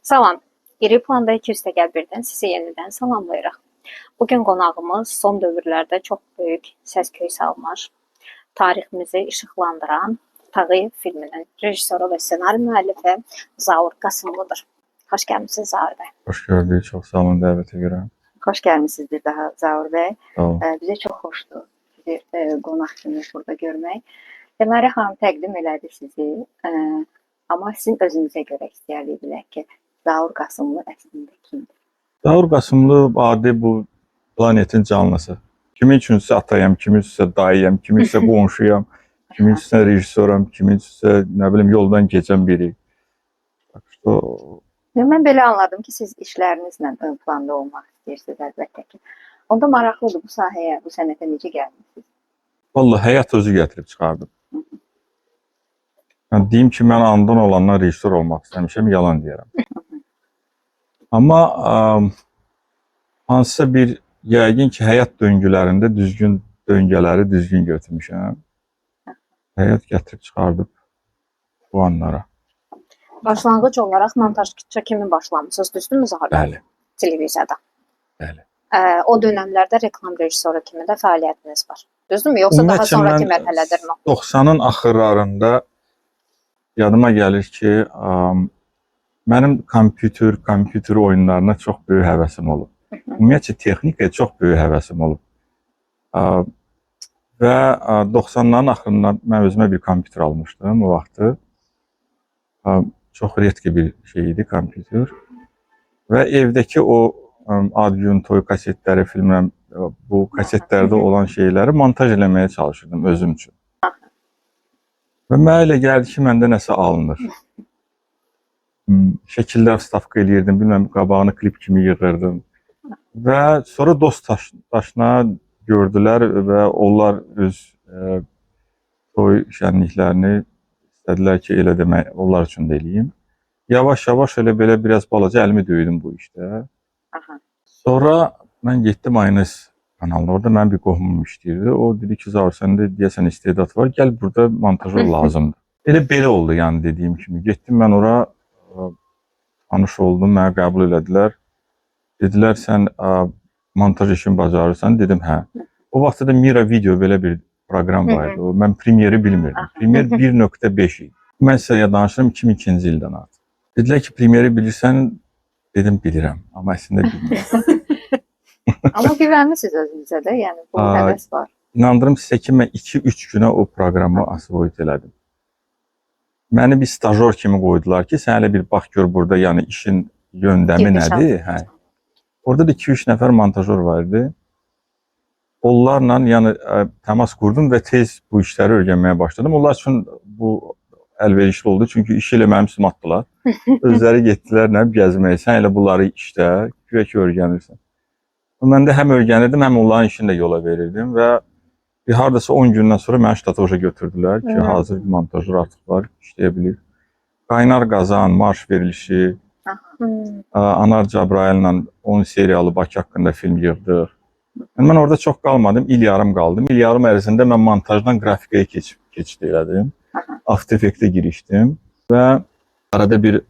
Salam. İri planda 200-1-dən sizi yenidən salamlayırıq. Bugün qonağımız son dövrlərdə çox böyük səs-küy salmış, tariximizi işıqlandıran Tağıyev filminin rejissoru və ssenari müəllifi Zaur Qasımlıdır. Xoş gəlmisiniz Zaur bəy. Xoş gördük. Çox sağ olun dəvətə görə. Xoş gəlmisiniz bir daha Zaur bəy. Sağ olun. Bizə çox xoşdur sizi qonaq kimi burada görmək. Deməli xanım təqdim elədi sizi, amma sizin özünüzə görə istəyərdik bilək ki, Zaur Qasımlı əslində kimdir? Zaur Qasımlı adi bu planetin canlısı. Kimi üçünsə atayam, kimi üçünsə dayıyam, kimi üçünsə qonşuyam, kimi üçünsə rejissoram, kimi üçünsə nə bilim yoldan keçən biri. Mən belə anladım ki, siz işlərinizlə ön planda olmaq istəyirsiniz əlbəttə ki. Onda maraqlıdır bu sahəyə, bu sənətə necə gəlmisiniz? Vallahi həyat özü gətirib çıxardım. Yəni, deyim ki, mən andan olandan rejissor olmaq istəmişəm, yalan deyərəm. Amma hansısa bir, yəqin ki, həyat döngülərində düzgün döngələri düzgün götürmüşəm. Həyat gətirib çıxardıb bu anlara. Başlanğıc olaraq montajçı kimi başlamısınız, düzdürmü Zahar? Bəli. Televiziyada. Bəli. O dönəmlərdə reklam rejissoru kimi də fəaliyyətiniz var. Düzdürmü? Yoxsa daha sonraki mərhələdir mi? 90-ın axırlarında yadıma gəlir ki, mənim kompüter oyunlarına çox böyük həvəsim olub. Ümumiyyətcə, texnikaya çox böyük həvəsim olub. Və 90-ların axırında mən özümə bir kompüter almışdım o vaxtı. Çox retki bir şey idi kompüter. Və evdəki o Ad-Gün, toy kasetləri, filmlər, bu kasetlərdə olan şeyləri montaj eləməyə çalışırdım özüm üçün. Və mənə elə gəldi ki, məndə nəsə alınır. Şəkillər vstavka eləyirdim, bilməm, qabağını klip kimi yığırdım. Və sonra dost daşına gördülər və onlar öz toy şənliklərini istədilər ki, elə demək, onlar üçün də eləyim. Yavaş-yavaş elə belə biraz balaca əlimi döydüm bu işdə. Sonra mən getdim Aynız kanalına, orada mənim bir qohumum işləyirdi. O dedi ki, Zaur, səndə deyəsən istedad var, gəl burada montajör lazımdır. Elə belə oldu, yəni dediyim kimi. Getdim mən ora, tanış oldum, mənə qəbul elədilər. Dedilər, sən montaj işini bacarırsan, dedim, hə. O vaxtda da Mira Video belə bir proqram var idi. Mən Premiere bilmirdim. Premiere 1.5 idi. Mən sizə danışıram 2002-ci ildən artıq. Dedilər ki, Premiere bilirsən, dedim, bilirəm, amma əslində bilmirəm. Amma güvənmisiniz özünüzə də, yəni bu həvəs var. İnandırım sizə ki, mən 2-3 günə o proqramı asvoyut elədim. Məni bir stajyor kimi qoydular ki, sən hələ bir bax gör burada, yəni işin yöndəmi nədir? Hə. Orada da 2-3 nəfər montajör var idi. Onlarla yəni təmas qurdum və tez bu işləri öyrənməyə başladım. Onlar üçün bu əlverişli oldu, çünki işi elə mənim üstümə atdılar. Özləri getdilər, nə gəzməyə, sən elə bunları işdə, güya ki, öyrənirsən. Mən də həm öyrənirdim, həm onların işini də yola verirdim və hardasa 10 gündən sonra məni ştatoja götürdülər ki, hazır bir montajör artıq var, işləyə bilir. Qaynar Qazan, Marş verilişi, Anar Cəbrayıl'la 10 seriyalı Bakı haqqında film yığdıq. Mən orada çox qalmadım, il yarım qaldım. İl yarım ərzində mən montajdan qrafikaya keçid elədim. After Effect'e girişdim və arada bir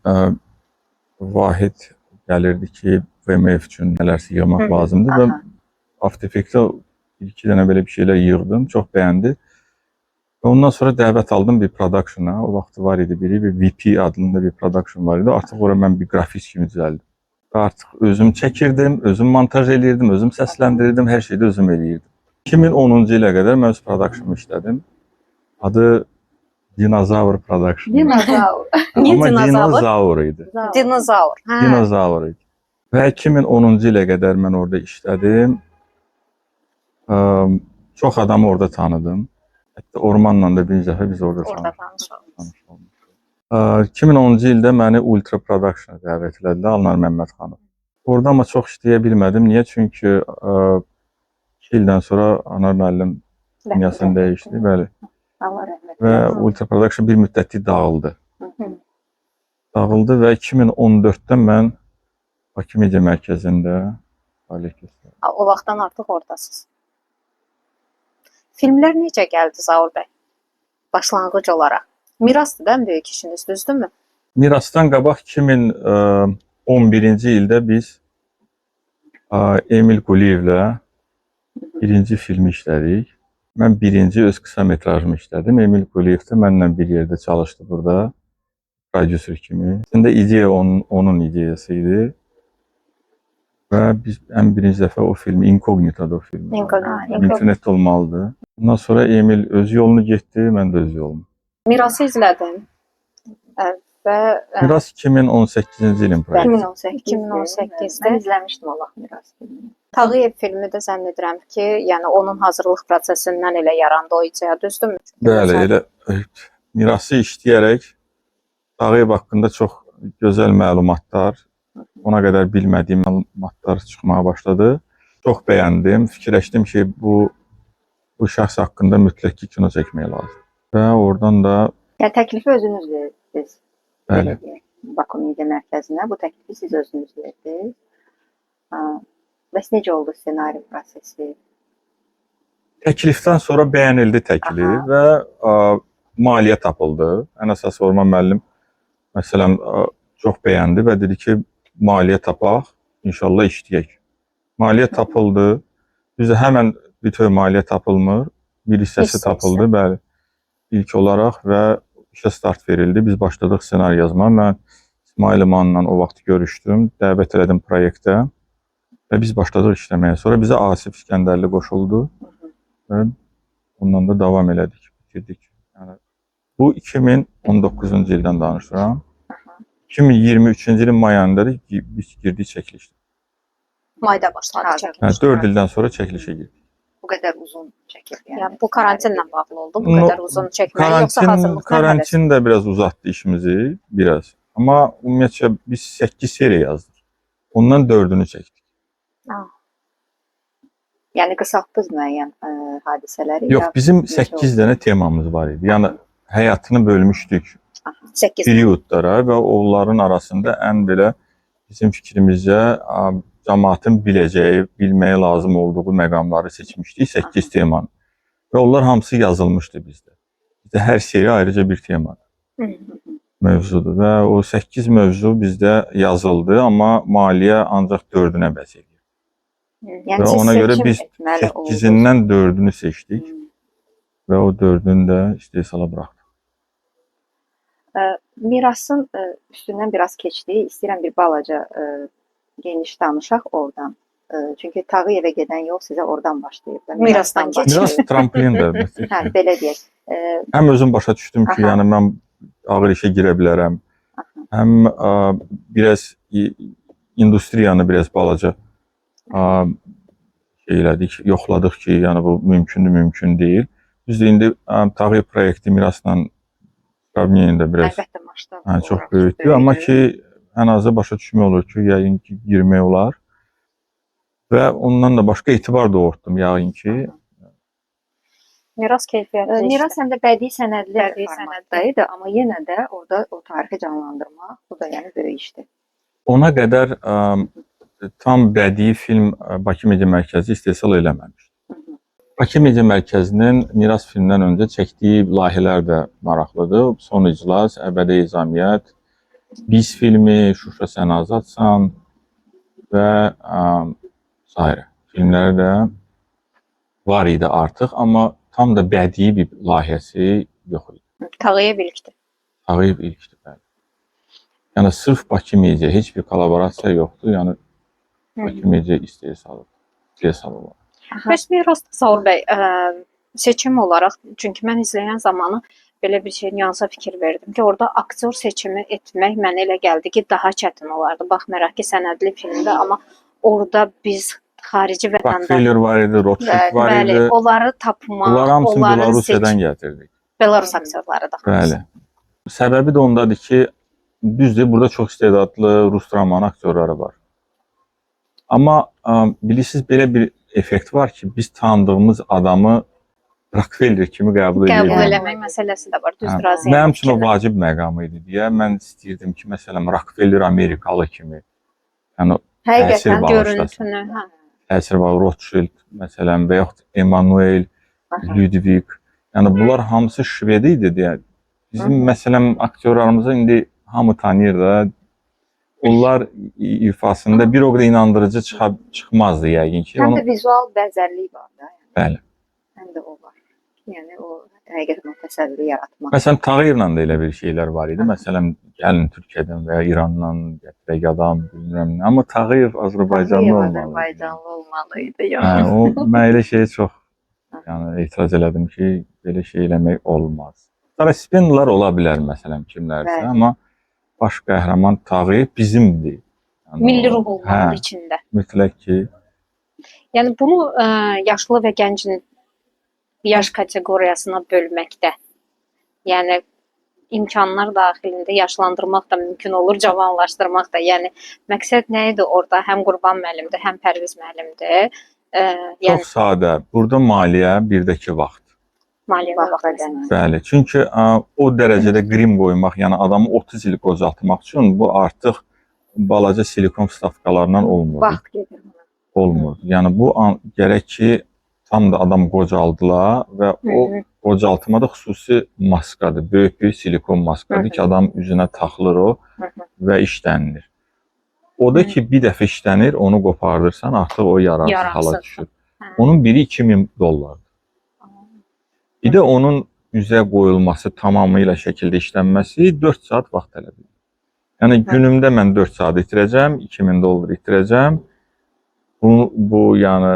vahid gəlirdi ki, VMF üçün nələrsə yığmaq lazımdır və After Effect'e 2 dənə belə bir şeylər yığdım, çox bəyəndi. Və ondan sonra dəvət aldım bir production'a, o vaxtı var idi biri, bir VP adında bir production var idi. Artıq oraya mən bir grafist kimi düzəldim. Artıq özüm çəkirdim, özüm montaj eləyirdim, özüm səsləndirirdim, hər şeydə özüm eləyirdim. 2010-cu ilə qədər mən öz production'ımı işlədim. Adı Dinozaur Production. Dinozaur. Amma Dinozaur idi. Dinozaur. Dinozaur idi. Və 2010-cu ilə qədər mən orada işlədim. Çox adamı orada tanıdım. Hətta Ormanla da bir dəfə biz orada tanış olmuşuq. 2010-cu ildə məni Ultra Production'a dəvət elədilər, Alnar Məmmədxanov. Orada amma çox işləyə bilmədim. Niyə? Çünki 2 ildən sonra Anar müəllim dünyasını dəyişdi. Bəli. Və Ultra Production bir müddətli dağıldı. Dağıldı və 2014-də mən Bakı Media Mərkəzində fəaliyyət göstərdim. O vaxtdan artıq oradasınız. Filmlər necə gəldi Zaur bəy? Başlanğıc olaraq. Mirasdır da ən böyük işiniz, düzdürmü? Mirasdan qabaq 11-ci ildə biz Emil Quliyevlə birinci filmi işlədik. Mən birinci öz qısa metrajımı işlədim. Emil Quliyev də mənimlə bir yerdə çalışdı burada, prodüser kimi. Əslində ideya onun ideyası idi. Və biz ən birinci dəfə o filmi, Incognito'da o filmi. İnternet olmalıdır. Ondan sonra Emil öz yolunu getdi, mən də öz yolumu. Mirası izlədim. Və Miras 2018-ci ilin proyekti. 2018-də Mən izləmişdim Allah Miras filmini. Tağıyev filmi də zənn edirəm ki, yəni onun hazırlıq prosesindən elə yarandı o ideya, düzdürmü? Bəli, elə mirası işləyərək Tağıyev haqqında çox gözəl məlumatlar, ona qədər bilmədiyim məlumatlar çıxmağa başladı. Çox bəyəndim, fikirləşdim ki, bu şəxs haqqında mütləq ki, kino çəkmək lazım. Və oradan da Yəni təklifi özünüz verdiniz. bəli, Baku Media Mərkəzinə bu təklifi siz özünüz verdiniz. Bəs necə oldu ssenari prosesi? təklifdən sonra bəyənildi təklif və maliyyə tapıldı. Ən əsas Orman müəllim məsələn çox bəyəndi və dedi ki, maliyyə tapaq, inşallah işləyək. Maliyyə tapıldı. Bizdə həmən bütöv maliyyə tapılmır, bir hissəsi tapıldı, bəli, ilk olaraq və işə start verildi. Biz başladıq ssenari yazmağa. Mən İsmail İmanla o vaxt görüşdüm, dəvət elədim proyektə və biz başladıq işləməyə. Sonra bizə Asif İskəndərli qoşuldu və ondan da davam elədik, bitirdik. Yəni, bu 2019-cu ildən danışıram. 2023-cü ilin may ayında biz girdik çəkilişdə. Mayda başladı çəkiliş. Yəni, 4 ildən sonra çəkilişə girdik. Bu qədər uzun çəkir. Yəni bu karantinlə bağlı oldu, bu qədər uzun çəkmək, yoxsa hazırlıqdan Karantin də biraz uzatdı işimizi, biraz. Amma ümumiyyətcə biz 8 seriya yazdıq. Ondan 4-ünü çəkdik. Yəni qısaltdınız müəyyən hadisələri? Yox, bizim 8 dənə temamız var idi. Yəni həyatını bölmüşdük 8 periodlara və onların arasında ən belə bizim fikrimizcə cəmaatın biləcəyi, bilməyə lazım olduğu məqamları seçmişdik, 8 temanı. Və onlar hamısı yazılmışdı bizdə. Bizdə hər seriya ayrıca bir tema mövzudur və o 8 mövzu bizdə yazıldı, amma maliyyə ancaq 4-ünə bəs edir. Yəni Və siz ona görə seçim biz etməli oldunuz. 8-dən 4-ünü seçdik və o 4-ünü də istehsala buraxdıq. Mirasın üstündən biraz keçdik. İstəyirəm bir balaca geniş danışaq oradan. Çünki Tağıyevə gedən yol sizə oradan başlayıb. Mirasdan keçir. Miras trampolindir. Hə, belə deyək. Həm özüm başa düşdüm ki, yəni mən ağır işə girə bilərəm. Həm biraz industriyanı biraz balaca elədik, yoxladıq ki, yəni bu mümkün deyil. Biz də indi Tağıyev proyekti Mirasla Ravniyində biraz çox böyükdür, amma ki, ən azı başa düşmək olur ki, yəqin ki, girmək olar. Və ondan da başqa etibar doğurtdum, yəqin ki. Miras keyfiyyətli işdir. Miras həm də bədii sənədli formatdaydı, amma yenə də orada o tarixi canlandırmaq, bu da yəni böyük işdir. Ona qədər tam bədii film Bakı Media Mərkəzi istehsal eləməmişdi. Bakı Media Mərkəzinin Miras filmdən öncə çəkdiyi layihələr də maraqlıdır. Son İclas, Əbədi İzamiyyət, Biz filmi, Şuşa Sən Azadsan və s. filmləri də var idi artıq, amma tam da bədii bir layihəsi yox idi. Tağıyev ilkdir. Tağıyev ilkdir, bəli. Yəni sırf Bakı Media, heç bir kollaborasiya yoxdur. Yəni Bakı Media istehsal olur. Bəs Miras Zaur bəy, seçim olaraq, çünki mən izləyən zamanı belə bir şey nüansa fikir verdim ki, orada aktyor seçimi etmək mənə elə gəldi ki, daha çətin olardı. Baxmayaraq ki, sənədli filmdə, amma orada biz xarici vətəndaş Rockefeller var idi, Rothschild var idi. Bəli, onları tapmaq, Bunlar hamısını Belarusiyadan gətirdik. Belarus aktyorları da. Bəli. Səbəbi də ondadır ki, düzdür, burada çox istedadlı Rus dramanı aktyorları var. Amma bilirsiniz, belə bir effekt var ki, biz tanıdığımız adamı Rockefeller kimi qəbul edirik. Qəbul eləmək məsələsi də var. Düzdür, razıyam. Mənim üçün o vacib məqamı idi deyə mən istəyirdim ki, məsələn, Rockefeller Amerikalı kimi, yəni həqiqətən görüntünü, təsir var, Rothschild məsələn və yaxud Emanuel, Ludwig, yəni bunlar hamısı şvedi idi deyə. Bizim məsələn aktyorlarımızı indi hamı tanıyır da, onlar ifasında bir o qədər inandırıcı çıxmazdı yəqin ki. Həm də vizual bənzərliyi var da. Bəli. Həm də o var. Yəni o həqiqətən o təsəvvürü yaratmaq. Məsələn, Tağıyevlə də elə bir şeylər var idi. Məsələn, gəlin Türkiyədən və ya İrandan gətirək adam, bilmirəm nə. Amma Tağıyev Azərbaycanlı olmalı. Azərbaycanlı olmalıydı. Hə, o mən elə şeyə çox etiraz elədim ki, belə şey eləmək olmaz. Spinlər ola bilər məsələn kimlərsə, amma baş qəhrəman Tağıyev bizimdir. Milli ruh olmalı içində. Mütləq ki. Yəni bunu yaşlı və gəncin yaş kateqoriyasına bölməkdə, yəni imkanlar daxilində yaşlandırmaq da mümkün olur, cavanlaşdırmaq da. Yəni məqsəd nə idi orada? Həm Qurban müəllimdir, həm Pərviz müəllimdir. Çox sadə. Burada maliyyə, birdəki vaxt. Maliyyə vaxt. Bəli. Çünki o dərəcədə qrim qoymaq, yəni adamı 30 il qocaltmaq üçün bu artıq balaca silikon vstavkalarından olmur. Vaxt gedir. Olmur. Yəni bu gərək ki tam da adam qocaldılar və o qocaltmada xüsusi maskadır. Böyük bir silikon maskadır ki, adam üzünə taxılır o və işlənilir. O da ki, bir dəfə işlənir, onu qopardırsan, artıq o yararsız hala düşür. Onun biri $2000. Bir də onun üzə qoyulması, tamamilə şəkildə işlənməsi 4 saat vaxt tələb edir. Yəni günümdə mən 4 saat itirəcəm, $2000 itirəcəm. Bu yəni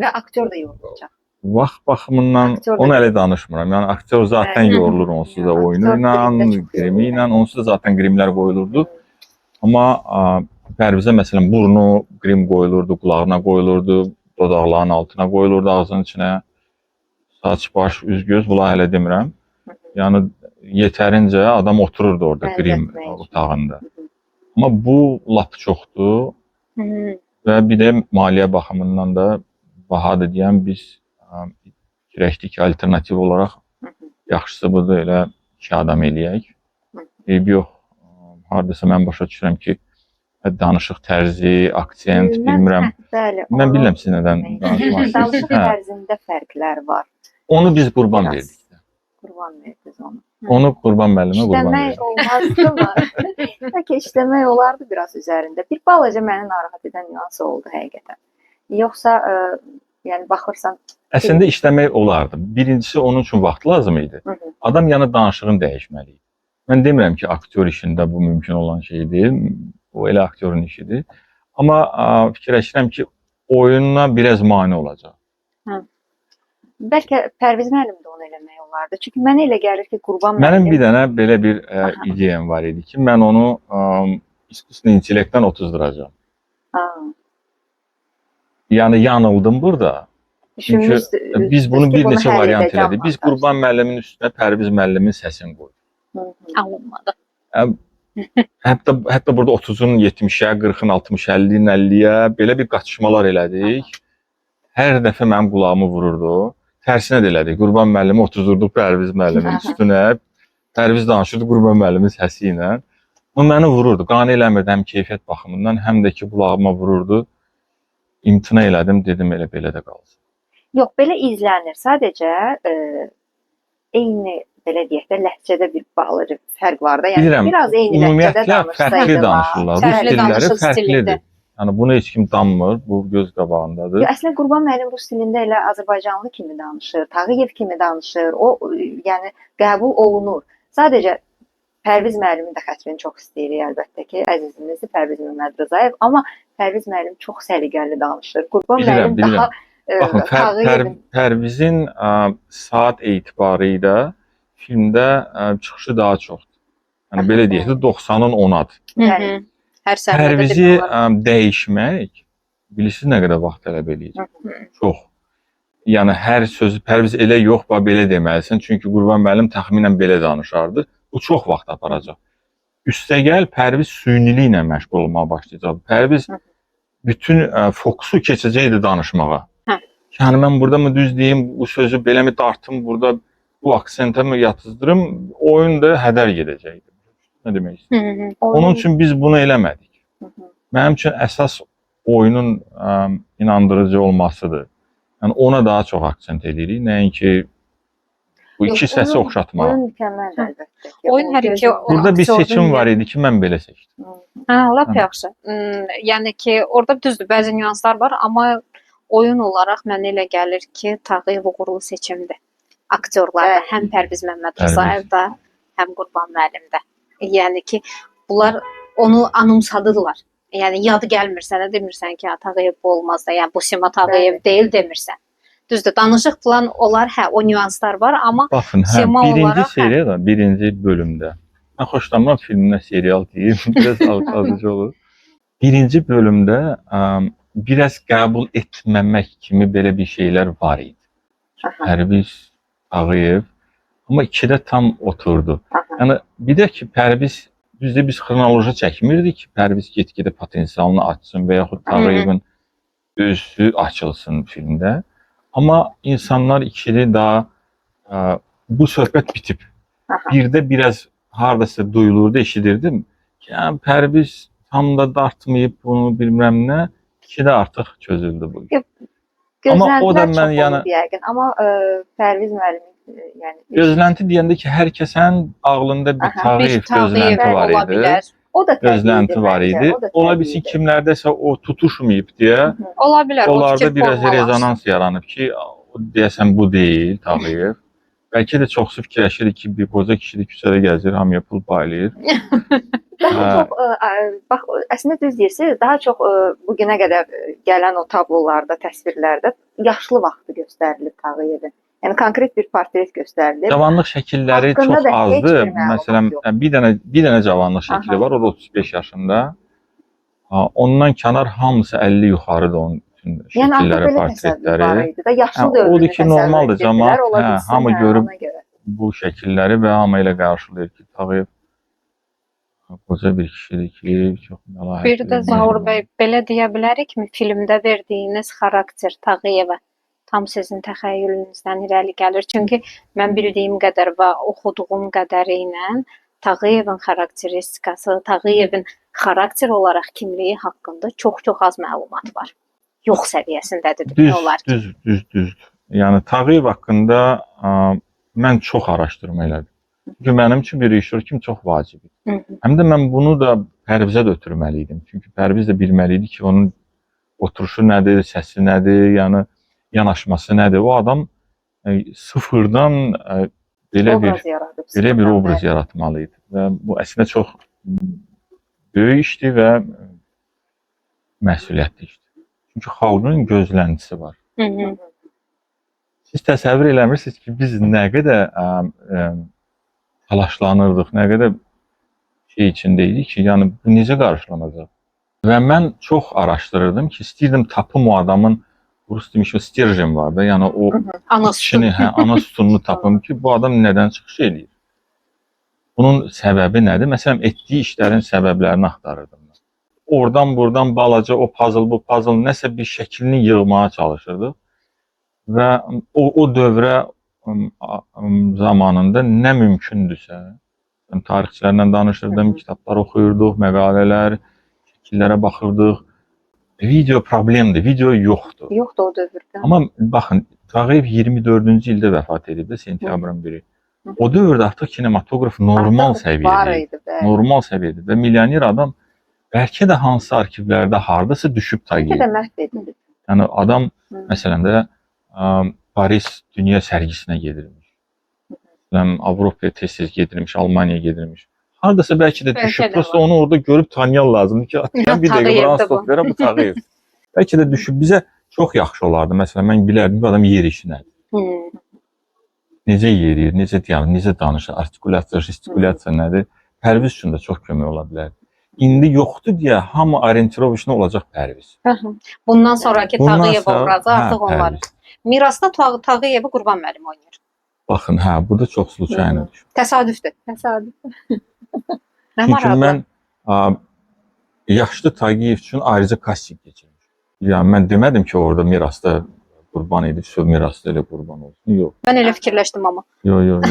və aktyor da yorulacaq. Vaxt baxımından onu elə danışmıram. Yəni aktyor zaten yorulur onsuz da oyunu ilə, qrimi ilə, onsuz da zaten qrimlər qoyulurdu. Amma Pərvizə məsələn burnu qrim qoyulurdu, qulağına qoyulurdu, dodaqların altına qoyulurdu, ağzının içinə, saç, baş, üz, göz, bunlar hələ demirəm. Yəni yetərincə adam otururdu orada qrim otağında. Amma bu lap çoxdur. Və bir də maliyyə baxımından da bahadır deyən biz fikirləşdik ki, alternativ olaraq yaxşısı budur elə 2 adam eləyək. Yox, hardasa mən başa düşürəm ki, danışıq tərzi, aksent, bilmirəm. Mən bilmirəm siz nədən danışmaq istəyirsiniz. Danışıq tərzində fərqlər var. Onu biz qurban verdik. Qurban verdiniz onu. Onu Qurban müəllimə qurban verdik. İşləmək olmazdı mı? Bəlkə işləmək olardı biraz üzərində. Bir balaca məni narahat edən nüans oldu həqiqətən. Yoxsa yəni baxırsan... Əslində işləmək olardı. Birincisi onun üçün vaxt lazım idi. Adam yəni danışığını dəyişməli idi. Mən demirəm ki, aktyor işində bu mümkün olan şey deyil. O elə aktyorun işidir. Amma fikirləşirəm ki, oyununa biraz mane olacaq. Bəlkə Pərviz müəllim də onu eləmək olardı. Çünki mənə elə gəlir ki, Qurban müəllim... Mənim bir dənə belə bir ideyam var idi ki, mən onu istisna intellektdən otuzduracağam. Yəni yanıldım burada. Çünki biz bunu bir neçə variant elədik. Biz Qurban müəllimin üstünə Pərviz müəllimin səsini qoyduq. Alınmadı. Hətta burada 30-un 70-ə, 40-ın 60-ə, 50-nin 50-yə belə bir qaçışmalar elədik. Hər dəfə mənim qulağımı vururdu. Tərsinə də elədik. Qurban müəllimi otuzdurduq Pərviz müəllimin üstünə. Pərviz danışırdı Qurban müəllimin səsi ilə. O məni vururdu. Qane eləmirdi həm keyfiyyət baxımından, həm də ki qulağıma vururdu. İmtina elədim, dedim elə belə də qalsın. Yox, belə izlənir. Sadəcə eyni, belə deyək də, ləhcədə bir balaca fərq var da. Yəni biraz eyni ləhcədə danışsaydılar. Fərqli danışırlar. Rus dilləri fərqlidir. Yəni bunu heç kim danmır, bu göz qabağındadır. Əslində Qurban müəllim rus dilində elə Azərbaycanlı kimi danışır, Tağıyev kimi danışır. O yəni qəbul olunur. Sadəcə Pərviz müəllimin də xətrini çox istəyirik əlbəttə ki, əzizimizdir Pərviz Məhəmməd Rzayev, amma Pərviz müəllim çox səliqəli danışır. Qurban müəllim daha baxın, Pərvizin saat etibarı ilə filmdə çıxışı daha çoxdur. Yəni belə deyək də 90-ın 10-adır. Pərvizi dəyişmək bilirsiniz nə qədər vaxt tələb eləyir? Çox. Yəni hər sözü Pərviz elə yox, belə deməlisən. Çünki Qurban müəllim təxminən belə danışardı. Bu çox vaxt aparacaq. Üstəgəl Pərviz süyniliklə məşğul olmağa başlayacaq. Pərviz bütün fokusu keçəcəkdi danışmağa. Yəni mən burada mı düz deyim, bu sözü belə mi dartım, burada bu aksentə mi yatızdırım, oyun da hədər gedəcəkdir. Nə demək istəyirəm? Onun üçün biz bunu eləmədik. Mənim üçün əsas oyunun inandırıcı olmasıdır. Yəni ona daha çox aksent edirik. Nəinki Bu iki səsi oxşatmaq. Oyun mükəmməldir əlbəttə ki. Oyun hər iki Burada bir aktyorun seçim var idi ki, mən belə seçdim. Hə, lap yaxşı. Yəni ki, orada düzdür, bəzi nüanslar var, amma oyun olaraq mənə elə gəlir ki, Tağıyev uğurlu seçimdir. Aktyorlarda Bəli. həm Pərviz Məmmədrızayevdə, həm Qurban müəllimdə. Yəni ki, bunlar onu anımsadılar. Yəni yadı gəlmir sənə, demirsən ki, Tağıyev bu olmaz da, yəni bu Sima Tağıyev deyil demirsən. Düzdür, danışıq falan olar, hə, o nüanslar var, amma Baxın, hə, Sema birinci olaraq, seriyada, birinci bölümdə. Mən xoşlanmam filminə serial deyim, biraz alqazıcı olur. Birinci bölümdə biraz qəbul etməmək kimi belə bir şeylər var idi. Pərviz Tağıyev, amma ikidə tam oturdu. Yəni bir də ki, Pərviz düzdür biz xronoloji çəkmirdik ki, Pərviz get-gedə potensialını açsın və yaxud Tağıyevin özü açılsın filmdə. Amma insanlar ikili daha bu söhbət bitib. Birdə biraz hardasa duyulurdu, eşidirdim ki, yəni, Pərviz tam da dartmayıb bunu bilməm nə, ikidə artıq çözüldü bu. Amma o da mən yəni yəqin, amma Pərviz müəllim yəni gözlənti deyəndə ki, hər kəsin ağlında bir Tağıyev gözlənti var idi. O da gözlənti var idi. Ola bilsin kimlərdəsə o tutuşmayıb deyə. ola bilər. Onlarda biraz rezonans yaranıb ki, deyəsən bu deyil Tağıyev. Bəlkə də çoxsu fikirləşirik ki, bir qoca kişilik küçədə gəzir, hamıya pul paylayır. Daha çox, bax, əslində düz deyirsiniz, daha çox bugünə qədər gələn o tablolarda, təsvirlərdə yaşlı vaxtı göstərilib Tağıyevin. Yəni konkret bir portret göstərilir. Cavanlıq şəkilləri çox azdır. Məsələn, bir dənə cavanlıq şəkli var, o da 35 yaşında. Ondan kənar hamısı 50 yuxarıdır onun bütün şəkilləri, portretləri. Odur ki, normaldır cəmaət, hamı görüb bu şəkilləri və hamı ilə qarşılayır ki, Tağıyev qoca bir kişidir ki, çox məlahətli. Bir də Zaur bəy, belə deyə bilərikmi, filmdə verdiyiniz xarakter Tağıyevə tam sizin təxəyyülünüzdən irəli gəlir. Çünki mən bildiyim qədər və oxuduğum qədərilə Tağıyevin xarakteristikası, Tağıyevin xarakter olaraq kimliyi haqqında çox-çox az məlumat var. Yox səviyyəsindədir demək olar ki. Düzdür. Yəni Tağıyev haqqında mən çox araşdırma elədim. Çünki mənim üçün bir rejissor kimi çox vacibdir. Həm də mən bunu da Pərvizə də ötürməli idim. Çünki Pərviz də bilməli idi ki, onun oturuşu nədir, səsi nədir, yəni yanaşması nədir. O adam sıfırdan belə bir obraz yaratmalı idi. Və bu əslində çox böyük işdir və məsuliyyətli işdir. Çünki xalqın gözləntisi var. Siz təsəvvür eləmirsiniz ki, biz nə qədər təlaşlanırdıq, nə qədər şey içindeydik ki, yəni bu necə qarşılanacaq? Və mən çox araşdırırdım ki, istəyirdim tapım o adamın, rus demiş o stержен var da, yəni o içini, ana sütununu tapım ki, bu adam nədən çıxış eləyir? Bunun səbəbi nədir? Məsələn, etdiyi işlərin səbəblərini axtarırdım. Oradan, buradan balaca o puzzle, bu puzzle nəsə bir şəklini yığmağa çalışırdıq. Və o dövrə zamanında nə mümkündürsə, tarixçilərlə danışırdım, kitablar oxuyurduq, məqalələr, şəkillərə baxırdıq. Video problemdir, video yoxdur. Yoxdur o dövrdə. Amma baxın, Tağıyev 24-cü ildə vəfat edib də, sentyabrın 1-i. O dövrdə artıq kinematoqraf normal səviyyədə idi. Normal səviyyədə və milyoner adam bəlkə də hansı arxivlərdə hardasa düşüb Tağıyev. Bəlkə də məhv edilib. Yəni adam məsələn də Paris dünya sərgisinə gedirmiş. Avropaya tez-tez gedirmiş, Almaniyaya gedirmiş. Hardasa bəlkə də düşüb, prosta onu orada görüb tanıyan lazımdır ki, bir dəqiqə buranı stop verə, bu Tağıyev. Bəlkə də düşüb, bizə çox yaxşı olardı. Məsələn, mən bilərdim ki, adam yer işi nədir? Necə yeriyir, necə dayanır, necə danışır, artikulyasiya, gestikulyasiya nədir? Pərviz üçün də çox kömək ola bilər. İndi yoxdur deyə hamı orientirov işinə olacaq Pərviz. Bundan sonraki Tağıyev obrazı artıq onların. Mirasda Tağıyevi Qurban müəllim oynayır. Baxın, hə, bu da çox случайно düşür. Təsadüfdür. Təsadüf. Çünki mən yaşlı Tağıyev üçün ayrıca kasting keçirmişəm. Yəni mən demədim ki, orada mirasda Qurban idi, mirasda elə Qurban olsun. Yox. Mən elə fikirləşdim amma. Yox.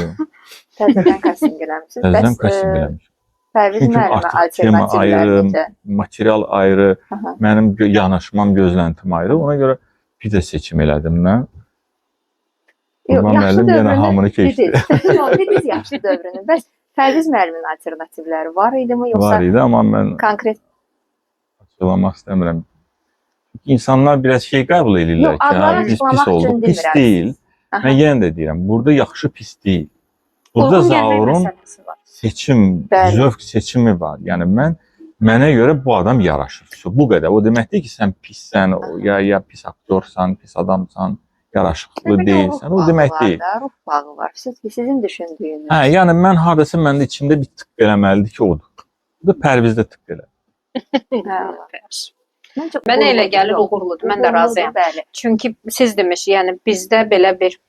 Təzədən kasting eləmişsiniz. Təzədən kasting eləmişəm. Pərviz müəllimə alternativlər ayrı, material ayrı, mənim yanaşmam, gözləntim ayrı. Ona görə bir də seçim elədim mən. Qurban müəllim yenə hamını keçdi. Dediz yaşlı dövrünü. Bəs Pərviz müəllimin alternativləri var idimi yoxsa Var idi, amma mən konkret? açıqlamaq istəmirəm. İnsanlar biraz şey qəbul edirlər Yox, ki, adları biz açıqlamaq pis üçün olduq. Pis demirəm. deyil. Aha. Mən yenə də deyirəm, burada yaxşı pis deyil. Burada Uyğun gəlmək Zaurun məsələsi var. seçim, Bəli. zövq seçimi var. Yəni mənə görə bu adam yaraşır. Bu qədər. O demək deyil ki, sən pissən, ya pis aktyorsan, pis adamsan, yaraşıqlı deyilsən. O demək deyil. Ruh bağı var. Sizin düşündüyünüz. Hə, yəni mən hardasa məndə içimdə bir tık eləməlidir ki, odur. Bu da Pərvizdə tık elə. Mənə elə gəlir uğurludur. Mən də razıyam. Bəli. Çünki siz demiş, yəni bizdə belə bir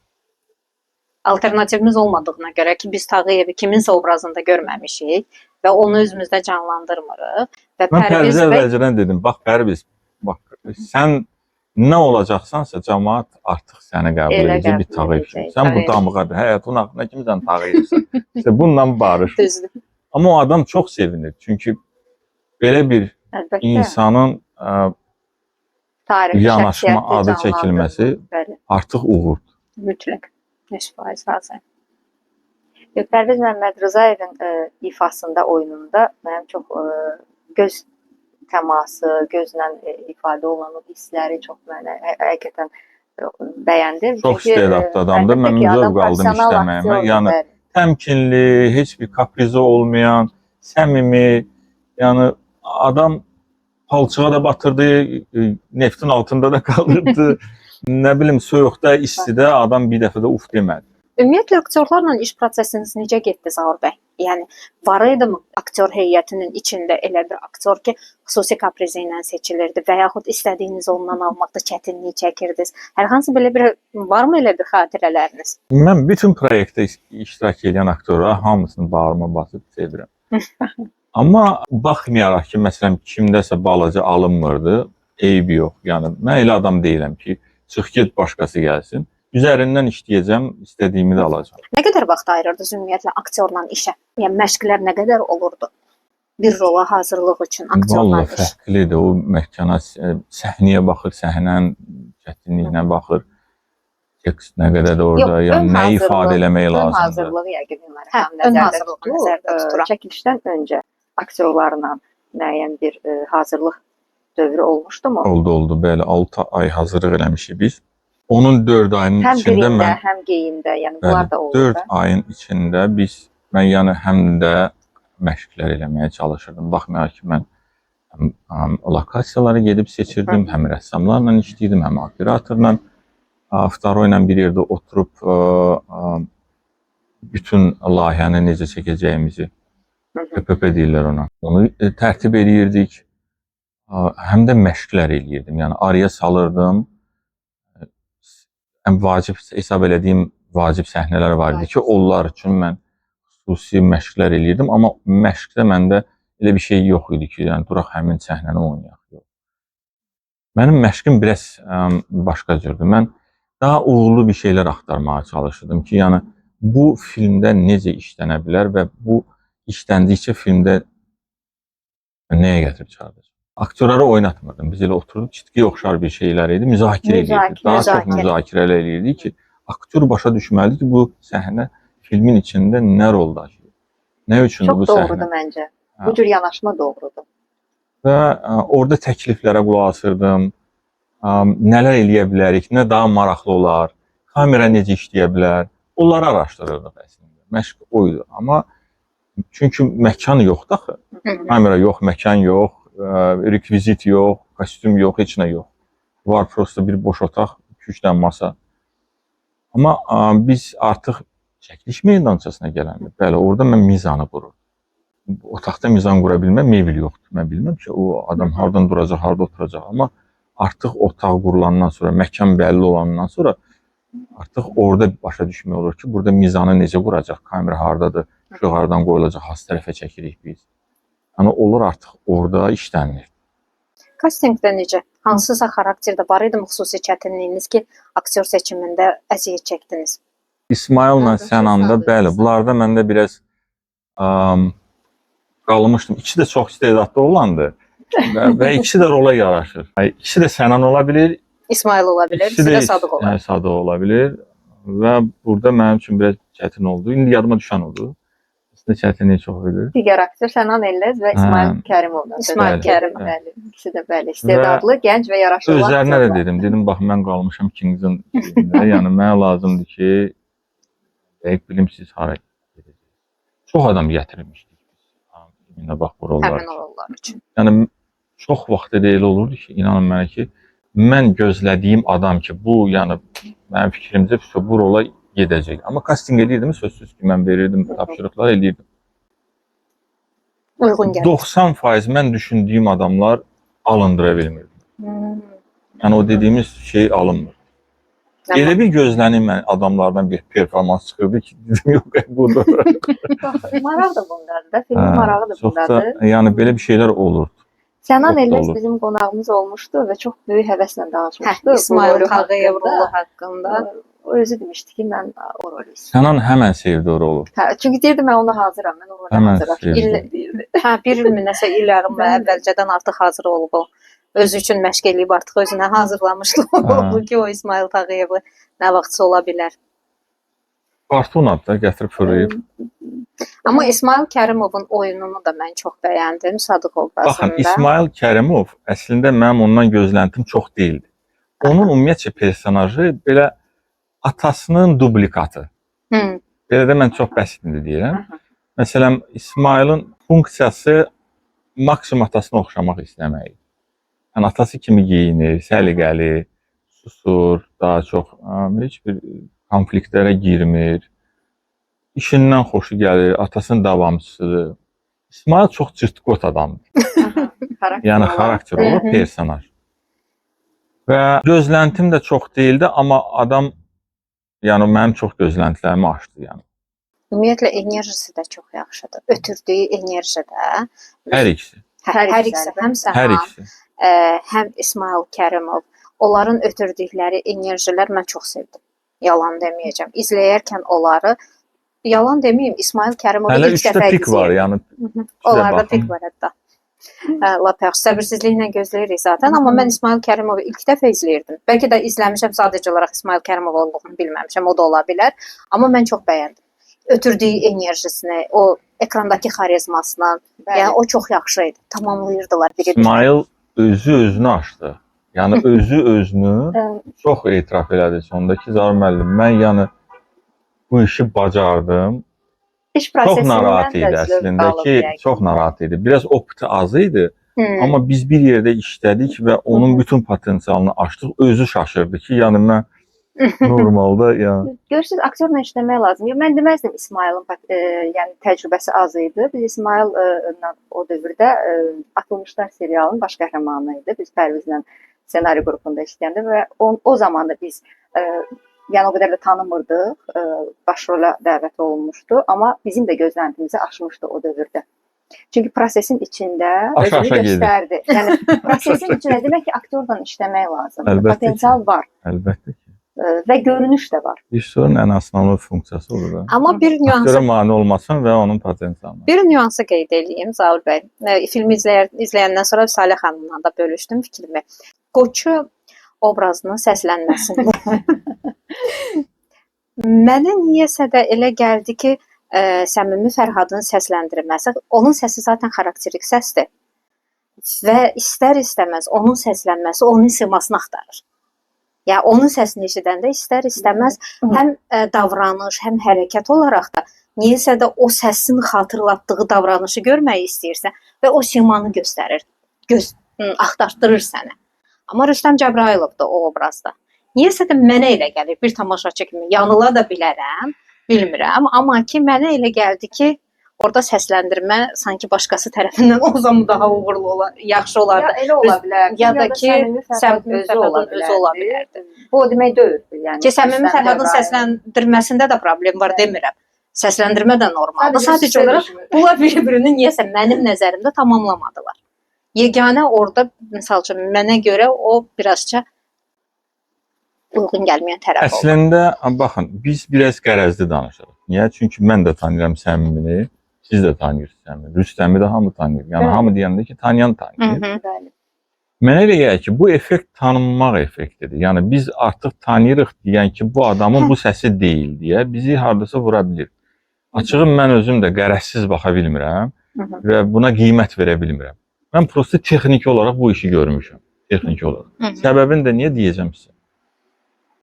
alternativimiz olmadığına görə ki, biz Tağıyevi kiminsə obrazında görməmişik və onu özümüzdə canlandırmırıq və Mən Pərviz Pərvizə bəy əvvəlcədən dedim, bax Pərviz, bax sən nə olacaqsansa cəmaət artıq səni qəbul Elə edəcək bir qəbul Tağıyev edəcək, kimi. Sən bu Tağıyev. damğadır, həyatın axırına kimsən Tağıyevsən. İşte bununla barış. düzdür. Amma o adam çox sevinir. Çünki belə bir Əlbəttə. insanın Tarixi yanaşma şəxsiyyəti adı canlandırılır. çəkilməsi Bəli. artıq uğurdur. Mütləq. 100% razıyam. Pərviz Məmməd Rızayevin ifasında, oyununda mənim çox göz təması, gözlə ifadə olunan o hissləri çox mənə həqiqətən bəyəndim. Çox istedadlı adamdır. Mən zövq aldım işləməyimə. Yəni təmkinli, heç bir kaprizi olmayan, səmimi, yəni adam palçığa da batırdı, neftin altında da qalırdı. Nə bilim, soyuqda, istidə adam bir dəfə də uf demədi. Ümumiyyətlə aktyorlarla iş prosesiniz necə getdi Zaur bəy? Yəni var idimi aktyor heyətinin içində elə bir aktyor ki, xüsusi kaprizi ilə seçilirdi və yaxud istədiyiniz ondan almaqda çətinlik çəkirdiniz? Hər hansı belə bir varmı elə bir xatirələriniz? Mən bütün proyektdə iştirak edən aktyorlara hamısını bağrıma basıb sevirəm. Amma baxmayaraq ki, məsələn, kimdəsə balaca alınmırdı, eybi yox. Yəni mən elə adam deyiləm ki, çıx get başqası gəlsin. Üzərindən işləyəcəm, istədiyimi də alacağam. Nə qədər vaxt ayırırdınız ümumiyyətlə aktyorla işə? Yəni məşqlər nə qədər olurdu? Bir rola hazırlıq üçün aktyorla Vallahi iş. fərqlidir. O məkana, səhnəyə baxır, səhnənin çətinliyinə baxır. Tekst nə qədər də orada, yəni nə ifadə eləmək Ön lazımdır. hazırlığı yəqin Ön hazırlığı nəzərdə tuturam. Çəkilişdən öncə aktyorlarla müəyyən bir hazırlıq dövrü olmuşdumu? Oldu, bəli. 6 ay hazırlıq eləmişik biz. Onun 4 ayının Həm içində qrimdə, mən həm geyimdə, yəni bunlar da oldu. 4 ayın içində mən yəni həm də məşqlər eləməyə çalışırdım. Baxmayaraq ki, mən həm lokasiyalara gedib seçirdim, həm rəssamlarla işləyirdim, həm operatorla, Avtaro ilə bir yerdə oturub bütün layihəni necə çəkəcəyimizi, PPP deyirlər ona. Onu tərtib edirdik. Həm də məşqlər eləyirdim. Yəni araya salırdım. Ən vacib hesab elədiyim vacib səhnələr var idi ki, onlar üçün mən xüsusi məşqlər eləyirdim. Amma məşqdə məndə elə bir şey yox idi ki, yəni duraq həmin səhnəni oynayaq. Mənim məşqim biraz başqa cürdür. Mən daha uğurlu bir şeylər axtarmağa çalışırdım ki, yəni bu filmdə necə işlənə bilər və bu işləndikcə filmdə nəyə gətirib çıxardır? Aktyorları oynatmırdım. Biz elə oturub çitkiyə oxşar bir şeylər idi, müzakirə edirdik. Daha çox müzakirələr edirdik ki, aktyor başa düşməlidir ki, bu səhnə filmin içində nə rol daşıyır? Nə üçündür bu səhnə? Çox doğrudur məncə. Bu cür yanaşma doğrudur. Və orada təkliflərə qulaq asırdım. Nələr eləyə bilərik, nə daha maraqlı olar, kamera necə işləyə bilər, onları araşdırırdıq əslində. Məşq oydu. Amma çünki məkan yoxdur axı. Kamera yox, məkan yox, rekvizit yox, kostyum yox, heç nə yox. Var prosta bir boş otaq, 2-3 dənə masa. Amma biz artıq çəkiliş meydançasına gələndə, bəli, orada mən mizanı qururdum. Otaqda mizan qura bilməm, mebel yoxdur. Mən bilməm ki, o adam hardan duracaq, harda oturacaq. Amma artıq otaq qurulandan sonra, məkan bəlli olandan sonra artıq orada başa düşmək olur ki, burada mizanı necə quracaq, kamera hardadır, işıq hardan qoyulacaq, hansı tərəfə çəkirik biz. Yəni olur artıq orada işlənir. Kastingdə necə? Hansısa xarakterdə var idi xüsusi çətinliyiniz ki, aktyor seçimində əziyyət çəkdiniz? İsmaillə Sənanda, bəli, bunlarda məndə biraz qalmışdım. İkisi də çox istedadlı olandı və ikisi də rola yaraşır. İkisi də Sənan ola bilir, İsmail ola bilər, ikisi də Sadıq olar. Sadıq ola bilir. və burada mənim üçün biraz çətin oldu. İndi yadıma düşən oldu. Aslında çətinliyi çox idi. Digər aktyor Sənan Ellez və İsmail Kərimovdan. İsmail Kərimov. Bəli, ikisi də bəli, istedadlı, gənc və yaraşıqlı. Özlərinə də dedim, bax mən qalmışam Kings'in filmində. Yəni mənə lazımdır ki, dəqiq bilim siz hara gedəcəksiniz. Çox adam gətirmişdik biz. Filmində bax bu rollar. Həmin rollar üçün. Yəni çox vaxt elə olurdu ki, inanın mənə ki, mən gözlədiyim adam ki, bu yəni mənim fikrimcə bu rola gedəcək. Amma casting edirdim, sözsüz ki, mən verirdim, tapşırıqlar edirdim. Uyğun gəlir. 90% mən düşündüyüm adamlar alındıra bilmirdim. Yəni o dediyimiz şey alınmır. Elə bir gözlənim mən adamlardan bir performans çıxırdı ki, dedim yox, budur. Maraq da bundadır da, filmin marağı da bundadır. Yəni belə bir şeylər olur. Sənan Ellez bizim qonağımız olmuşdu və çox böyük həvəslə danışmışdı. İsmail Tağıyev rolu haqqında. O özü demişdi ki, mən o rolü istəyirəm. Sənan həmən sevdi o rolu. Hə, çünki deyirdi mən ona hazıram, mən o rolə Həmən hazıram. sevdi. Hə, bir il nəsə illərin və əvvəlcədən artıq hazır olub o. Özü üçün məşq eləyib artıq özünə hazırlamışdı. Bu ki, o İsmail Tağıyevi nə vaxtsa ola bilər. Fortuna da gətirib fırlayıb. Amma İsmail Kərimovun oyununu da mən çox bəyəndim Sadıq obrazında. Baxın, İsmail Kərimov əslində mənim ondan gözləntim çox deyildi. Onun ümumiyyətcə personajı belə atasının dublikatı. Belə də mən çox bəsit deyirəm. Məsələn, İsmailin funksiyası maksimum atasına oxşamaq istəmək. Yəni atası kimi geyinir, səliqəli, susur, daha çox heç bir konfliktlərə girmir. İşindən xoşu gəlir, atasının davamçısıdır. İsmail çox cırtqot adamdır. Yəni xarakter olur, personaj. Və gözləntim də çox deyildi, amma adam yəni mənim çox gözləntilərimi aşdı yəni. Ümumiyyətlə enerjisi də çox yaxşıdır. Ötürdüyü enerji də. Hər ikisi. Hər ikisi, həm Sənan, həm İsmail Kərimov. Onların ötürdükləri enerjilər mən çox sevdim. Yalan deməyəcəm. İzləyərkən onları, yalan deməyim, İsmail Kərimovu hələ ilk dəfə izləyirdim. Hələ 3də pik var, yəni. Onlarda pik var hətta. Lap yaxşı, səbirsizliklə gözləyirik zaten. Amma mən İsmail Kərimovu ilk dəfə izləyirdim. Bəlkə də izləmişəm, sadəcə olaraq İsmail Kərimov olduğunu bilməmişəm, o da ola bilər. Amma mən çox bəyəndim. Ötürdüyü enerjisini, o ekrandakı xarizmasını, yəni o çox yaxşı idi. Tamamlayırdılar biri-birini. İsmail özünü açdı. Yəni özü özünü çox etiraf elədi sondakı Zaur müəllim. Mən yəni bu işi bacardım. Çox narahat idi əslində ki, çox narahat idi. Biraz opti az idi. Amma biz bir yerdə işlədik və onun bütün potensialını açdıq. Özü şaşırdı ki, yəni mən normalda yəni. Görürsüz, aktyorla işləmək lazım. Mən deməzdim İsmailin yəni təcrübəsi az idi. Biz İsmail o dövrdə Atılmışlar serialının baş qəhrəmanı idi. Biz Pərvizlə ssenari qrupunda işləyəndə və o zaman da biz yəni o qədər də tanımırdıq. Başrola dəvət olunmuşdu, amma bizim də gözləntimizi aşmışdı o dövrdə. Çünki prosesin içində özünü göstərdi. Yəni prosesin içində demək ki, aktyorla işləmək lazımdır. Potensial var. Əlbəttə ki. Və görünüş də var. Rejissorun ən aslanlı funksiyası odur da. Amma bir nüansı aktyora mane olmasın və onun potensialını. Bir nüansı qeyd edeyim Zaur bəy. Filmi izləyəndən sonra Salih xanımla da bölüşdüm fikrimi. Qoçu obrazının səslənməsində mənə niyəsə də elə gəldi ki, Səmimi Fərhadın səsləndirməsi, onun səsi zaten xarakterik səsdir və istər-istəməz onun səslənməsi onun simasını axtarır. Yəni onun səsini eşidəndə istər-istəməz həm davranış, həm hərəkət olaraq da niyəsə də o səsin xatırlatdığı davranışı görmək istəyirsən və o simanı göstərir, axtartdırır sənə. Amma Rüstəm Cəbrayılov da o obrazda. Niyəsə də mənə elə gəlir, bir tamaşaçı kimi yanıla da bilərəm, bilmirəm, amma ki mənə elə gəldi ki, orada səsləndirmə sanki başqası tərəfindən o zaman daha uğurlu olar, yaxşı olardı. Ya elə ola bilər. Ya da ki Səmimi Fərhadın özü ola bilərdi. Bu o demək deyil. Yəni ki Səmimi Fərhadın səsləndirməsində də problem var demirəm. Səsləndirmə də normaldır. Sadəcə olaraq bunlar bir-birini niyəsə mənim nəzərimdə tamamlamadılar. Yeganə orada məsəl üçün mənə görə o birazca uyğun gəlməyən tərəf oldu. Əslində baxın, biz biraz qərəzli danışırıq. Niyə? Çünki mən də tanıyıram Səmimini, siz də tanıyırsınız Səmimini. Rüstəmi də hamı tanıyır. Yəni hamı deyəndə ki, tanıyan tanıyır. Bəli. Mənə elə gəlir ki, bu effekt tanınmaq effektidir. Yəni biz artıq tanıyırıq deyən ki, bu adamın bu səsi deyil deyə bizi hardasa vura bilir. Açığı mən özüm də qərəzsiz baxa bilmirəm və buna qiymət verə bilmirəm. Mən prosta texniki olaraq bu işi görmüşəm. Texniki olaraq. Səbəbini də niyə deyəcəm sizə?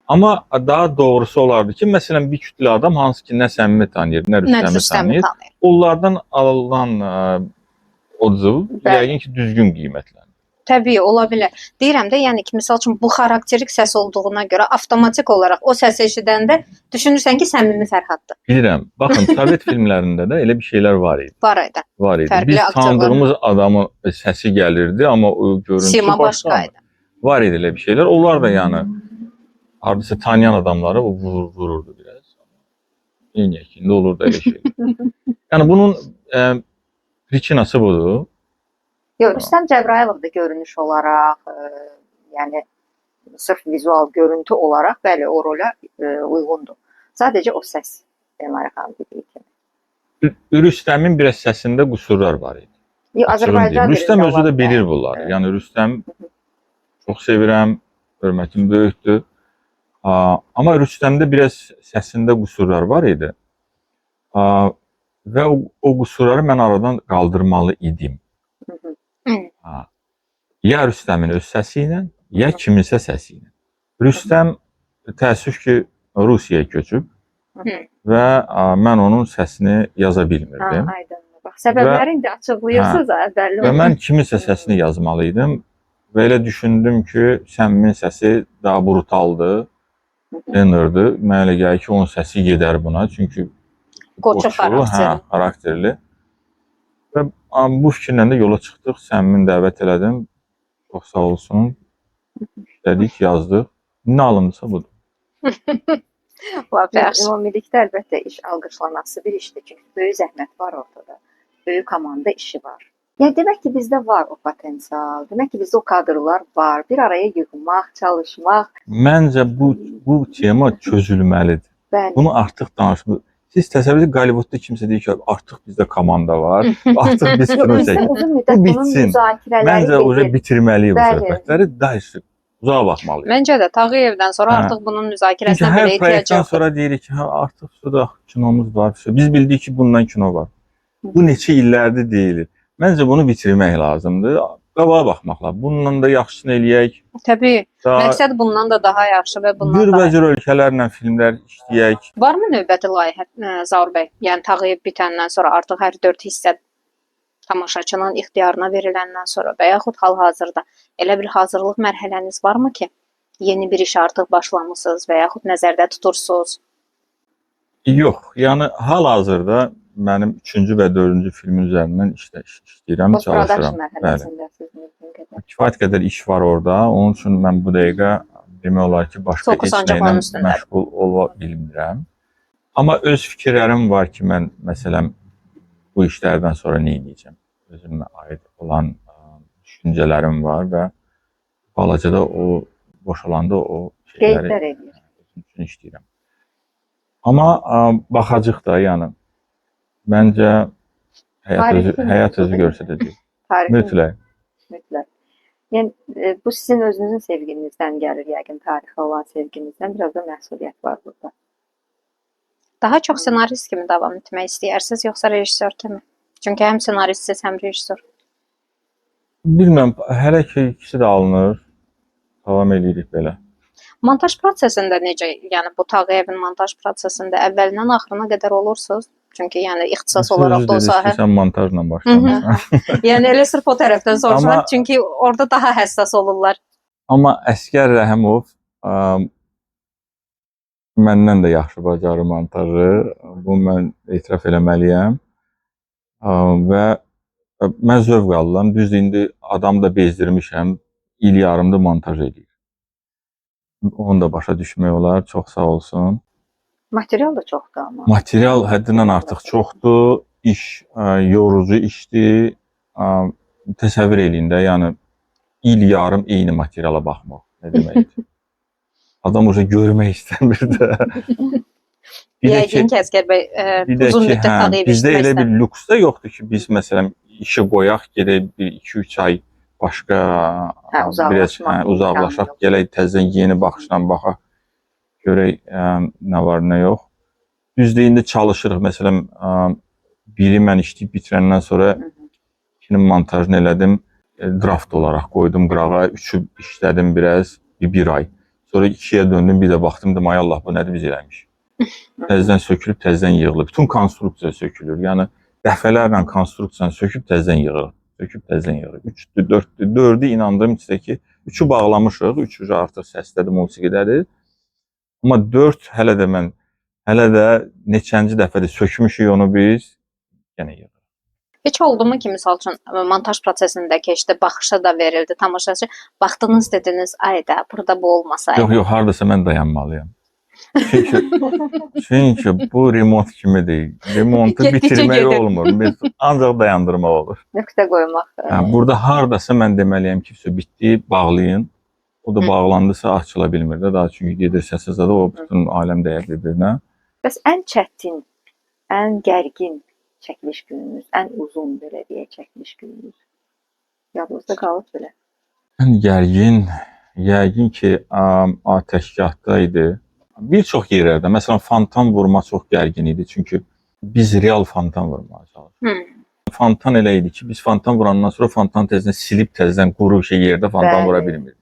Amma daha doğrusu olardı ki, məsələn bir kütlə adam hansı ki nə Səmimi tanıyır, nə Rüstəmi tanıyır, onlardan alınan odzu yəqin ki düzgün qiymətlənir. Təbii ola bilər. Deyirəm də, yəni ki, misal üçün bu xarakterik səs olduğuna görə avtomatik olaraq o səsi eşidəndə düşünürsən ki, Səmimi Fərhaddır. Bilirəm. Baxın, Sovet filmlərində də elə bir şeylər var idi. Var idi. Var idi. Fərqli Biz aktyorlar. tanıdığımız adamın səsi gəlirdi, amma o görüntüsü Sima başqaydı. Var idi elə bir şeylər. Onlar da yəni hardasa tanıyan adamları o vururdu biraz. Eyni indi olur da elə şeylər. Yəni bunun priçinası budur. Yox, Rüstəm Cəbrayılov da görünüş olaraq, yəni sırf vizual görüntü olaraq bəli o rola uyğundur. Sadəcə o səs Elnarə xanım dediyi kimi. Rüstəmin biraz səsində qüsurlar var idi. Yox, Azərbaycan Rüstəm özü də bilir bunları. Yəni Rüstəm çox sevirəm, hörmətim böyükdür. Amma Rüstəmdə biraz səsində qüsurlar var idi. Və o qüsurları mən aradan qaldırmalı idim. Ya Rüstəmin öz səsi ilə, ya kiminsə səsi ilə. Rüstəm təəssüf ki, Rusiyaya köçüb və mən onun səsini yaza bilmirdim. Aydındır. Bax, səbəbləri indi açıqlayırsınız əvvəlli. Və mən kiminsə səsini yazmalı idim və elə düşündüm ki, Səmimin səsi daha brutaldır, tenırdır. Mənə elə gəlir ki, onun səsi gedər buna, çünki Qoçu xarakterli. Və bu fikirlə də yola çıxdıq, Səmimin dəvət elədim. Çox sağ olsun. Dedik, yazdıq. Nə alındısa budur. Ümumilikdə əlbəttə iş alqışlanası bir işdir. Çünki böyük zəhmət var ortada. Böyük komanda işi var. Yəni demək ki, bizdə var o potensial. Demək ki, bizdə o kadrlar var. Bir araya yığmaq, çalışmaq. Məncə bu tema çözülməlidir. Bəli. Bunu artıq danışmaq. Siz təsəvvür edin, Qollivudda kimsə deyir ki, artıq bizdə komanda var, artıq biz kino çəkək. Uzun müddət bunun müzakirələri Məncə o bitirməliyik bu Bəli. söhbətləri, daha uzağa baxmalıyıq. Məncə də Tağıyevdən sonra artıq bunun müzakirəsinə belə ehtiyac proyektdən yoxdur. sonra deyirik ki, artıq şurada kinomuz var. Biz bildik ki, bundan kino var. Bu neçə illərdir deyilir. Məncə bunu bitirmək lazımdır. Qabağa baxmaq lazım. Bundan da yaxşısını eləyək. Təbii. Məqsəd bundan da daha yaxşı və bundan daha Cürbəcür ölkələrlə filmlər işləyək. Varmı növbəti layihə Zaur bəy? Yəni Tağıyev bitəndən sonra artıq hər 4 hissə tamaşaçının ixtiyarına veriləndən sonra və yaxud hal-hazırda elə bir hazırlıq mərhələniz varmı ki, yeni bir iş artıq başlamısınız və yaxud nəzərdə tutursunuz? Yox, yəni hal-hazırda mənim 3-cü və 4-cü filmin üzərindən işləyirəm, çalışıram. Kifayət qədər iş var orada. Onun üçün mən bu dəqiqə demək olar ki, başqa heç nəylə məşğul ola bilmirəm. Amma öz fikirlərim var ki, mən məsələn bu işlərdən sonra nə edəcəm? Özümə aid olan düşüncələrim var və balacada o boşalanda o şeyləri özüm üçün işləyirəm. Amma baxacaq da, yəni məncə həyat özü göstərəcək. Mütləq. Mütləq. Yəni bu sizin özünüzün sevginizdən gəlir, yəqin tarixə olan sevginizdən. Biraz da məsuliyyət var burada. Daha çox ssenarist kimi davam etmək istəyirsiniz, yoxsa rejissor kimi? Çünki həm ssenaristsiz, həm rejissor. Bilməm, hələ ki ikisi də alınır. Davam edirik belə. Montaj prosesində necə? Yəni bu Tağıyevin montaj prosesində əvvəlindən axırına qədər olursunuz? Çünki yəni ixtisas olaraq da o sahə. Sən montajla başlamısan. Yəni elə sırf o tərəfdən soruşmaq, çünki orada daha həssas olurlar. Amma Əsgər Rəhimov məndən də yaxşı bacarır montajı. Bu mən etiraf eləməliyəm. Və mən zövq alıram. Düzdür, indi adam da bezdirmişəm. İl yarımda montaj edir. Onu da başa düşmək olar. Çox sağ olsun. Material da çoxdur amma. Material həddindən artıq çoxdur. İş yorucu işdir. Təsəvvür eləyin də, yəni il yarım eyni materiala baxmaq. Nə deməkdir? Adam уже görmək istəmir də. Yəqin ki, Əsgər bəy uzun müddət Tağıyev bizdə elə bir lüks də yoxdur ki, biz məsələn işi qoyaq, gedək bir 2-3 ay başqa biraz uzaqlaşmaq uzaqlaşaq, imkanı yox. gələk təzədən yeni baxışla baxaq, görək nə var, nə yox. Düzdür, indi çalışırıq. Məsələn, biri mən işləyib bitirəndən sonra ikinin montajını elədim, draft olaraq qoydum qırağa, üçü işlədim biraz, bir ay. Sonra ikiyə döndüm, bir də baxdım, dedim, ay Allah, bu nədir biz eləmiş. Təzədən sökülüb, təzədən yığılıb. Bütün konstruksiya sökülür. Yəni, dəfələrlə konstruksiyanı söküb, təzədən yığılır. Söküb, təzədən yığılır. Üçdür, dörddür. Dördü inandığım içində ki, üçü bağlamışıq. Üçü artıq səslədi, musiqidədir. Amma dörd hələ də neçənci dəfədir sökmüşük onu biz, yenə yığılır. Heç oldu mu ki, misal üçün montaj prosesində keçdi, baxışa da verildi, tamaşaçı baxdınız dediniz, ay da burada bu olmasaydı. Yox, hardasa mən dayanmalıyam. Çünki bu remont kimi deyil. Remontu bitirmək olmur. Ancaq dayandırmaq olur. Nöqtə qoymaq. Burada hardasa mən deməliyəm ki, bitdi, bağlayın. O da bağlandısa açıla bilmir də. Daha çünki gedir səssizdə o bütün aləm dəyər bir-birinə. Bəs ən çətin, ən gərgin çəkiliş gününüz, ən uzun belə deyə çəkiliş gününüz yadınızda qalıb belə? Ən gərgin, yəqin ki, atəşgahda idi. Bir çox yerlərdə, məsələn, fontan vurma çox gərgin idi. Çünki biz real fontan vurmağa çalışırıq. Fontan elə idi ki, biz fontan vurandan sonra fontan təzədən silib təzədən quru yerdə fontan vura bilmirdik.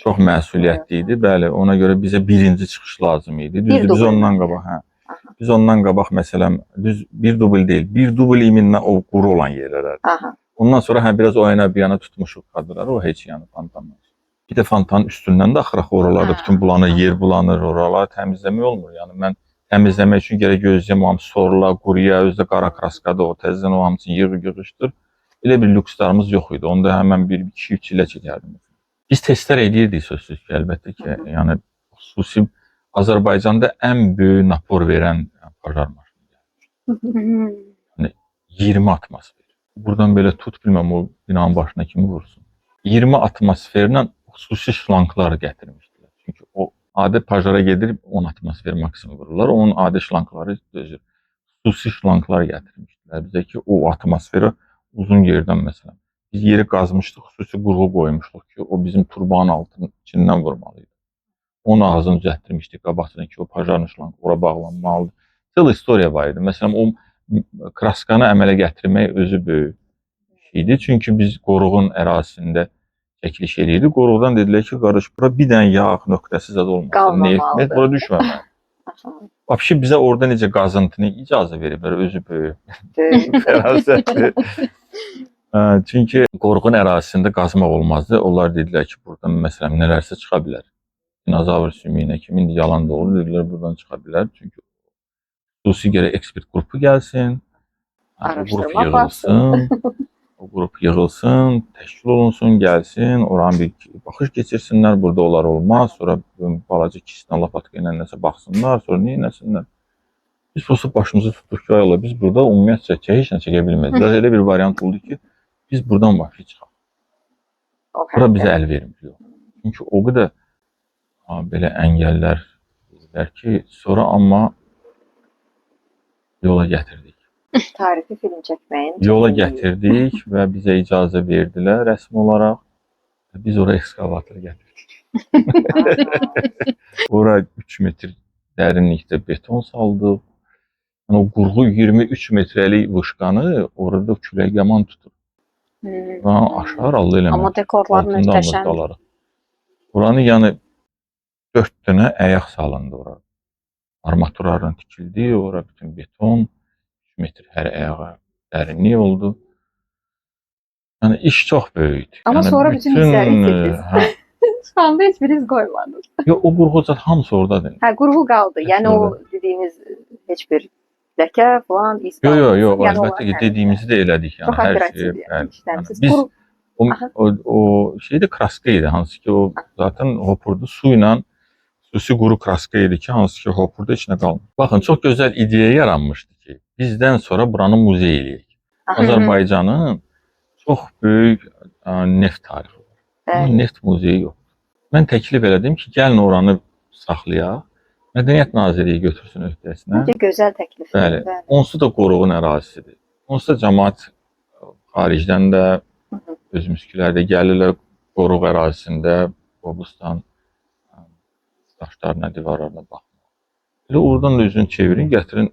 Çox məsuliyyətli idi. Bəli, ona görə bizə birinci çıxış lazım idi. Düzdür, biz ondan qabaq, biz ondan qabaq məsələn, düz bir dubl deyil, bir dubl iminlə o quru olan yerlərdir. Ondan sonra biraz o yana bir yana tutmuşuq kadrları, o heç yanı fontanlar. Bir də fontanın üstündən də axıraq oralarda bütün bulanır, yer bulanır, oraları təmizləmək olmur. Yəni mən təmizləmək üçün gərək gözləyəm, o hamısı sorula, quruya, özdə qara kraskada o təzədən o hamısını yığışdır. Elə bir lükslarımız yox idi. Onda həmən bir 2-3 ilə çəkərdim. Biz testlər edirdik sözsüz ki, əlbəttə ki, yəni xüsusi Azərbaycanda ən böyük napor verən pajar maşını. Yəni 20 atmosfer. Buradan belə tut, bilməm o binanın başına kimi vursun. 20 atmosferlə xüsusi şlanklar gətirmişdilər. Çünki o adi pajara gedir 10 atmosfer maksimum vururlar. Onun adi şlankları dözür. Xüsusi şlanklar gətirmişdilər bizə ki, o atmosferi uzun yerdən məsələn. Biz yeri qazmışdıq, xüsusi qurğu qoymuşduq ki, o bizim turbanın altının içindən vurmalıydı. Onun ağzını düzəltdirmişdik qabaqdan ki, o pajarın şlankı ora bağlanmalıdır. Cıl istoriya var idi. Məsələn, o kraskanı əmələ gətirmək özü böyük şeydi. Çünki biz qoruğun ərazisində çəkiliş edirdik. Qoruqdan dedilər ki, qardaş, bura bir dənə yağ nöqtəsi zad olmasın. Neft bura düşməməli. Vəbşi bizə orada necə qazıntını icazə veriblər, özü böyük. Fərasətli. Çünki qoruğun ərazisində qazmaq olmazdı. Onlar dedilər ki, buradan məsələn nələrsə çıxa bilər. Dinozavr sümüyünə kimi, indi yalan da olur, dedilər buradan çıxa bilər. Çünki xüsusi gərək ekspert qrupu gəlsin, o qrup yığılsın. O qrup yığılsın, təşkil olunsun, gəlsin, oranı bir baxış keçirsinlər, burada onlar olmaz, sonra balaca kisinə lapatka ilə nəsə baxsınlar, sonra neynəsinlər. Biz prosta başımızı tutduq ki, ayla, biz burada ümumiyyətcə heç nə çəkə bilmədik. Biraz elə bir variant oldu ki, biz buradan vəhşi çıxaq. Bura bizə əl vermir. Çünki o qədər belə əngəllər dedilər ki, sonra amma yola gətirdik. Tarifi film çəkməyin. Yola gətirdik və bizə icazə verdilər rəsmi olaraq. Biz ora ekskavator gətirdik. Ora 3 metr dərinlikdə beton saldıq. Yəni, o qurğu 23 metrəlik vışqanı orada külək yaman tutur. Aşağı Allah eləmək. Amma dekorlar möhtəşəm. Oranı yəni 4 dənə əyaq salındı ora. Armaturalarla tikildi, ora bütün beton. Metr hər ayağa dərinlik oldu. Yəni iş çox böyükdür. Amma sonra bütün hissləri itirdiniz. Çıxanda heç biriniz qoymadınız. Yox, o qurğu zat hamısı oradadır. Hə, qurğu qaldı. Yəni o dediyiniz heç bir ləkə falan iz qalmadı. Yox, əlbəttə ki, dediyimizi də elədik. Yəni hər şey. Biz o şeydə kraska idi, hansı ki o zaten hopurdu su ilə xüsusi quru kraska idi ki, hansı ki hopurda içinə qalmır. Baxın, çox gözəl ideya yaranmışdı ki, bizdən sonra buranı muzey eləyək. Azərbaycanın çox böyük neft tarixi var. Amma neft muzeyi yox. Mən təklif elədim ki, gəlin oranı saxlayaq. Mədəniyyət Nazirliyi götürsün öhdəsinə. Necə gözəl təklifdir. Bəli. Onsuz da qoruğun ərazisidir. Onsuz da cəmaət xaricdən də, özümüzkilərdə gəlirlər qoruq ərazisində, Qobustan daşlarına, divarlarına baxmaq. Elə oradan da üzünü çevirin, gətirin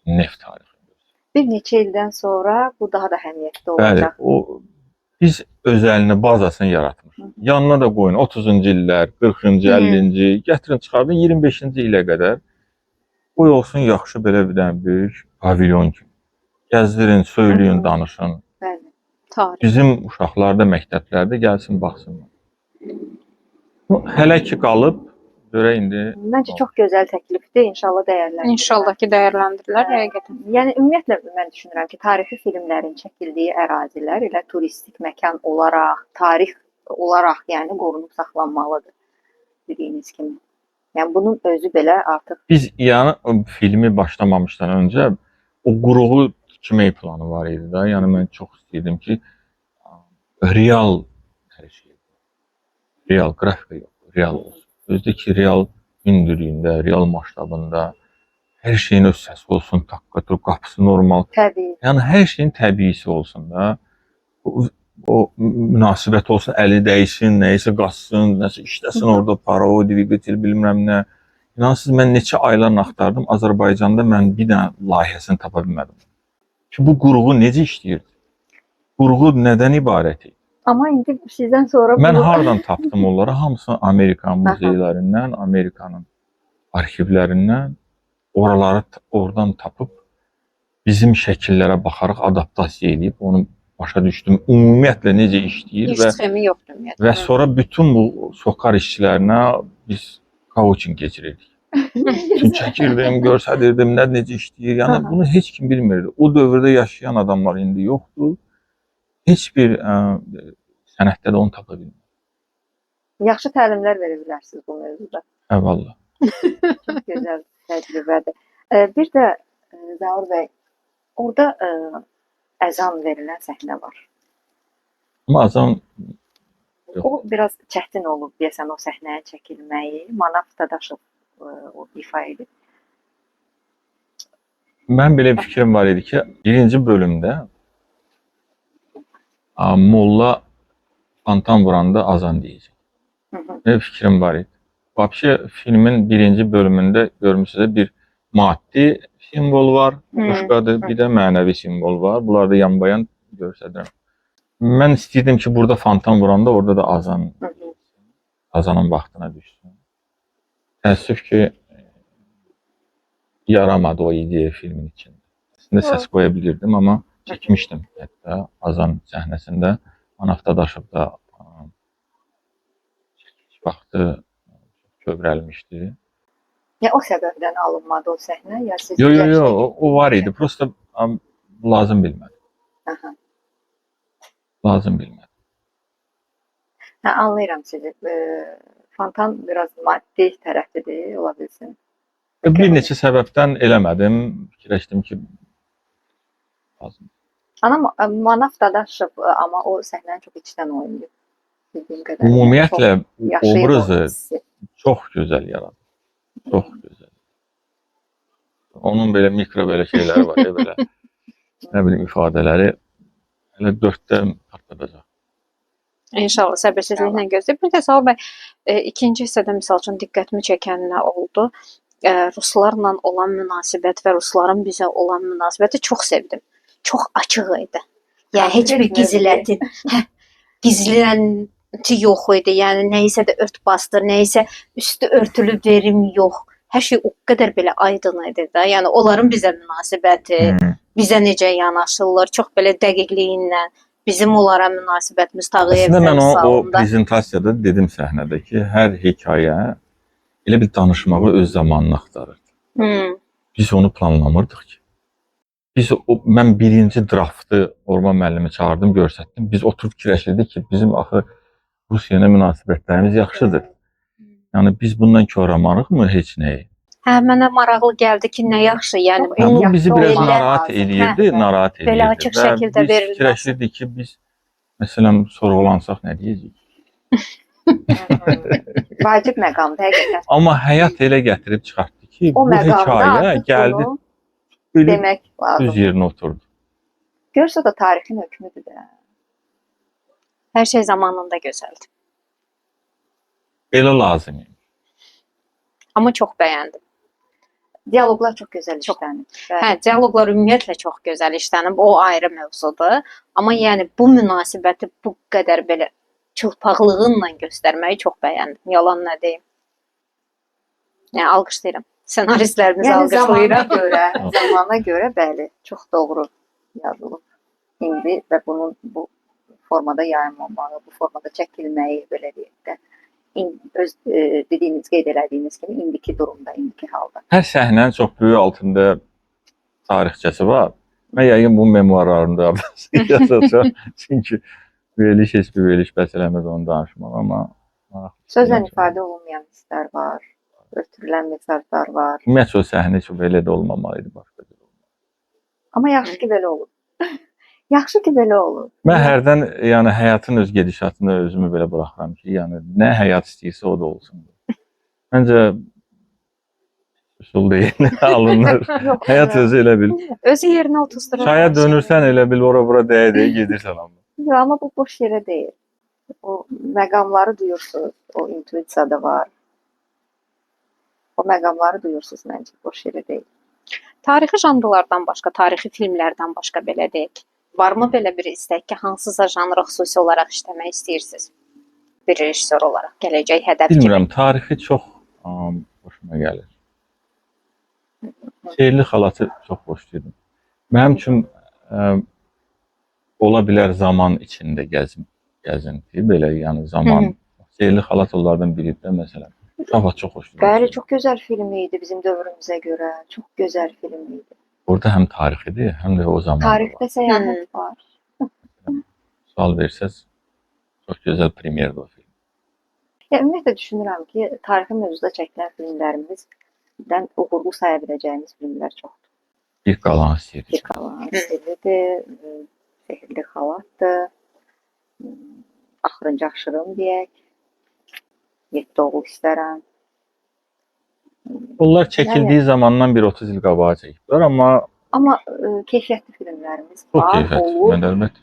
neft tarixini. Bir neçə ildən sonra bu daha da əhəmiyyətli Bəli, olacaq. biz öz əlini bazasını yaratmışıq. Yanına da qoyun 30-cu illər, 40-cı, 50-ci, gətirin çıxardın 25-ci ilə qədər. Bu olsun yaxşı belə bir dənə böyük pavilyon kimi. Gəzdirin, söyləyin, danışın. Bəli. Tarix. Bizim uşaqlar da məktəblərdə gəlsin, baxsınlar. Hələ ki qalıb, görə indi. Məncə çox gözəl təklifdir. İnşallah dəyərləndirilər. İnşallah ki, dəyərləndirilər həqiqətən. Yəni ümumiyyətlə mən düşünürəm ki, tarixi filmlərin çəkildiyi ərazilər elə turistik məkan olaraq, tarix olaraq yəni qorunub saxlanmalıdır. Dediyiniz kimi. Yəni bunun özü belə artıq Biz yəni filmi başlamamışdan öncə o quruğu tikmək planı var idi da. Yəni mən çox istəyirdim ki, real hər şey. Real qrafika yox, real olsun. Özdəki real hündürlüyündə, real masştabında hər şeyin öz səsi olsun, taqqatır, qapısı normal. təbii. Yəni hər şeyin təbiisi olsun da. O münasibət olsun, əli dəysin, nəyisə qaçsın, nəsə işləsin orada, parodi, viqatil bilmirəm nə. İnansız mən neçə aylar axtardım, Azərbaycanda mən bir dənə layihəsini tapa bilmədim. Ki bu qurğu necə işləyirdi? Qurğu nədən ibarət idi? Amma indi sizdən sonra Mən hardan tapdım onları? Hamısını Amerikan muzeylərindən, Amerikanın arxivlərindən, oradan tapıb bizim şəkillərə baxaraq adaptasiya edib onu başa düşdüm. Ümumiyyətlə necə işləyir İş sxemi yoxdur ümumiyyətlə. və sonra bütün bu sokar işçilərinə biz coaching keçirirdik. Bütün çəkirdim, göstərirdim, necə işləyir. Yəni bunu heç kim bilmirdi. O dövrdə yaşayan adamlar indi yoxdur. Heç bir sənətdə də onu tapa bilmir. yaxşı təlimlər verə bilərsiniz bu mövzuda. Əvvəllah. Çox gözəl təcrübədir. Bir də Zaur bəy, orada əzan verilən səhnə var. Amma azam O biraz çətin olub deyəsən o səhnəyə çəkilməyi. Manaf Dadaşov o ifa edib. mən belə bir fikrim var idi ki, birinci bölümdə molla fantan vuranda azan deyəcək. Belə fikrim var idi. Vəbşə filmin birinci bölümündə görmüsünüz bir maddi simvol var, başqadır, bir də mənəvi simvol var. Bunları da yanbayan göstərirəm. Mən istəyirdim ki, burada fantan vuranda orada da azanın vaxtına düşsün. Təəssüf ki, yaramadı o ideya filmin içində. Əslində səs qoya bilirdim, amma çəkmişdim hətta azan səhnəsində. Manaf Dadaşov da çəkiş vaxtı kövrəlmişdi. Ya o səbəbdən alınmadı o səhnə, ya siz Yox, o var idi. Prosta lazım bilmədim. Aha. Lazım bilmədim. Hə, anlayıram sizi. Fontan biraz maddi tərəfidir, ola bilsin. Bir neçə səbəbdən eləmədim. Fikirləşdim ki, lazım. Ana Manaf Dadaşov amma o səhnəni çox içdən oynayıb. Bildiyim qədərilə. Ümumiyyətlə Yaşayıb obrazı o hissi. çox gözəl yaradı. Çox gözəl. Onun belə mikro belə şeyləri var, belə nə bilim ifadələri elə 4-dən partladacaq. İnşallah səbirsizliklə gözləyir. Bir də Zaur bəy, ikinci hissədə misal üçün diqqətimi çəkən nə oldu? Ruslarla olan münasibət və rusların bizə olan münasibəti çox sevdim. Çox açıq idi. Yəni heç bir gizlənti yox idi. Yəni nəyisə də ört basdır, nəyisə üstü örtülü verim yox. Hər şey o qədər belə aydın idi də. Yəni onların bizə münasibəti, bizə necə yanaşırlar, çox belə dəqiqliyi bizim onlara münasibətimiz Tağıyev Əslində mən o salonunda. prezentasiyada dedim səhnədə ki, hər hekayə elə bir danışmağı öz zamanını axtarırdı. Biz onu planlamırdıq ki. Mən birinci draftı Orman müəllimi çağırdım, göstərdim. Biz oturub fikirləşirdik ki, bizim axı Rusiya ilə münasibətlərimiz yaxşıdır. Yəni biz bundan koramarıqmı heç nəyi? Hə, mənə maraqlı gəldi ki, nə yaxşı, yəni Bu bizi biraz olmaq narahat lazım. eləyirdi, narahat eləyirdi. Belə açıq şəkildə biz verilməsi. fikirləşirdik ki, biz məsələn sorğulansaq nə deyəcəyik? Vacib məqamdır həqiqətən. Amma həyat elə gətirib çıxartdı ki, O bu məqamda hekayə artıq gəldi, bunu belə demək lazım. öz yerinə oturdu. Görsə də tarixin hökmüdür də. Hər şey zamanında gözəldir. Belə lazım. Amma çox bəyəndim. Dialoqlar çox gözəl Çox. işlənib. Hə, dialoqlar ümumiyyətlə çox gözəl işlənib. O ayrı mövzudur. Amma yəni bu münasibəti bu qədər belə çılpaqlığınla göstərməyi çox bəyəndim. Yalan nə deyim. Yəni alqışlayıram. Ssenaristlərimizi Yəni zamana alqışlayıram. zamana görə bəli, çox doğru yazılıb. İndi və bunun bu formada yayımlanmağı, bu formada çəkilməyi belə deyək də öz dediyiniz, qeyd elədiyiniz kimi indiki durumda, indiki halda. Hər səhnənin çox böyük altında tarixçəsi var. Mən yəqin bu memuarlarımda yazacağam. Çünki veriş məsələmiz onu danışmaq, amma Sözlə ifadə olunmayan hisslər var, ötürülən mesajlar var. ümumiyyətlə o səhnə üçün belə də olmamalı idi başqa cür. Amma yaxşı ki belə olur. Yaxşı ki belə olur. Mən hərdən yəni həyatın öz gedişatını özümü belə buraxıram ki, yəni nə həyat istəyirsə o da olsun. Məncə üsul deyil, alınır. Yox, Həyat özü elə bil. Özü yerinə oturtdurur. Çaya dönürsən elə bil ora-bura dəyə-dəyə gedirsən amma. yox, amma bu boş yerə deyil. O məqamları duyursunuz, o intuisiya da var. O məqamları duyursunuz məncə boş yerə deyil. Tarixi janrlardan başqa, tarixi filmlərdən başqa belə deyək. Varmı belə bir istək ki, hansısa janrı xüsusi olaraq işləmək istəyirsiniz? Bir rejissor olaraq gələcək hədəf kimi. Bilmirəm, tarixi çox xoşuma gəlir. Şeirli xalatı çox xoşlayırdım. Mənim üçün ola bilər zaman içində gəzinti, belə yəni zaman. Şeirli xalat onlardan biridir də məsələn. Çox xoşlayırdım. Bəli, çox gözəl film idi bizim dövrümüzə görə. Çox gözəl film idi. Orada həm tarixidir, həm də o zaman. Tarixdə səyahət var. Sual versəz, çox gözəl premyerdir o film. Ümumiyyətlə düşünürəm ki, tarixi mövzuda çəkilən filmlərimizdən uğurlu saya biləcəyimiz filmlər çoxdur. Bir qalan istəyirdik. Bir qalan Sirlidir, Sehrli xalatdır, Axırıncı aşırım deyək, 7 oğul istərəm. Onlar çəkildiyi zamandan bir 30 il qabağa çəkiblər, Amma keyfiyyətli filmlərimiz çox var, keyfiyyətli olur. filmlər əlbəttə.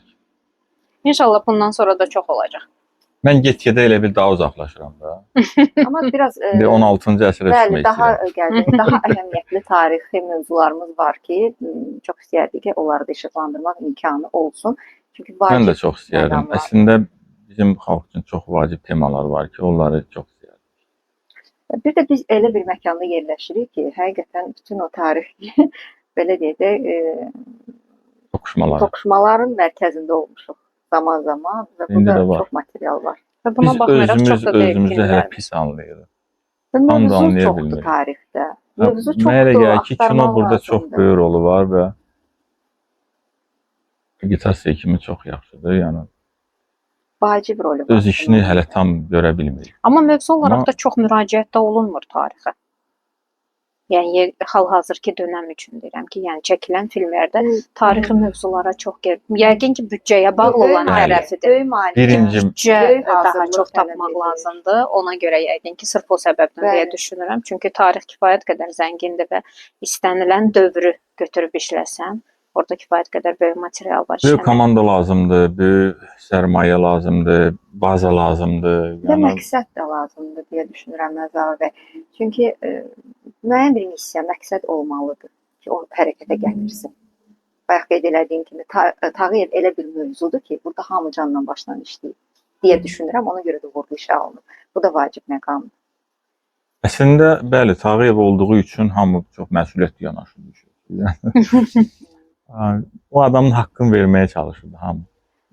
İnşallah bundan sonra da çox olacaq. Mən get-gedə elə bil daha uzaqlaşıram da. Amma biraz İndi 16-cı əsrə bəli, düşmək daha istəyirəm. daha əhəmiyyətli tarixi mövzularımız var ki, çox istəyərdik ki, onları da işıqlandırmaq imkanı olsun. Çünki vacib. Mən də çox istəyərdim. məqamlar. Əslində bizim xalq üçün çox vacib temalar var ki, onları çox istəyərdim. Bir də biz elə bir məkanda yerləşirik ki, həqiqətən bütün o tarix belə deyək də toqquşmaların mərkəzində olmuşuq zaman-zaman və burada çox material var. Və buna baxmayaraq çox da böyük özümüzü hələ filmlər. pis anlayırıq. Mövzu çoxdur tarixdə. Mövzu çoxdur. Mənə gəlir ki, kino burada çox böyük rolu var və vegetasiya kimi çox yaxşıdır. Yəni vacib rolü var. Öz işini hələ tam görə bilmir. Amma mövzu olaraq da çox müraciət də olunmur tarixə. Yəni hal-hazırki dönəm üçün deyirəm ki, yəni çəkilən filmlərdə tarixi mövzulara çox yəqin ki, büdcəyə bağlı olan tərəfidir. Böyük maliyyə. Birinci Büdcə daha çox tapmaq lazımdır. Ona görə yəqin ki, sırf o səbəbdən deyə düşünürəm. Çünki tarix kifayət qədər zəngindir və istənilən dövrü götürüb işləsən, orada kifayət qədər böyük material var. Böyük komanda lazımdır, böyük sərmayə lazımdır, baza lazımdır. Və məqsəd də lazımdır deyə düşünürəm Nəzar bəy. Çünki müəyyən bir missiya, məqsəd olmalıdır ki, o hərəkətə gətirsin. Bayaq qeyd elədiyim kimi Tağıyev elə bir mövzudur ki, burada hamı canla başla işləyir deyə düşünürəm. Ona görə də uğurlu işə alınır. Bu da vacib məqamdır. Əslində, bəli, Tağıyev olduğu üçün hamı çox məsuliyyətli yanaşır. O adamın haqqını verməyə çalışırdı hamı.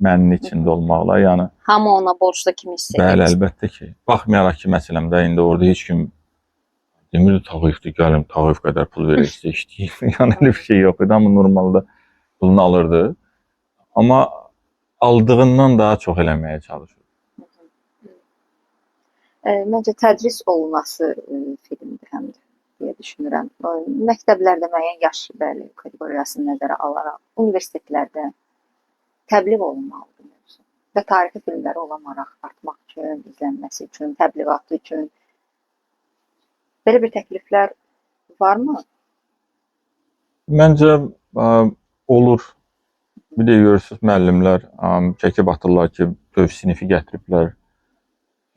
Mənin içində olmaqla, yəni. Hamı ona borclu kimi hiss edir. Bəli, əlbəttə ki. Baxmayaraq ki, məsələn də indi orada heç kim demir Tağıyevdir, gəlin Tağıyev qədər pul verirsə işləyir. Yəni elə bir şey yox idi, amma normalda pulunu alırdı. Amma aldığından daha çox eləməyə çalışırdı. Məncə tədris olunması filmdir həm də deyə düşünürəm. Məktəblərdə müəyyən yaş kateqoriyasını nəzərə alaraq, universitetlərdə təbliğ olunmalıdır mövzu. Və tarixi filmlərə olan maraq artmaq üçün, izlənməsi üçün, təbliğatı üçün. Belə bir təkliflər varmı? Məncə olur. Bir də görürsüz müəllimlər çəkib atırlar ki, töv sinifi gətiriblər.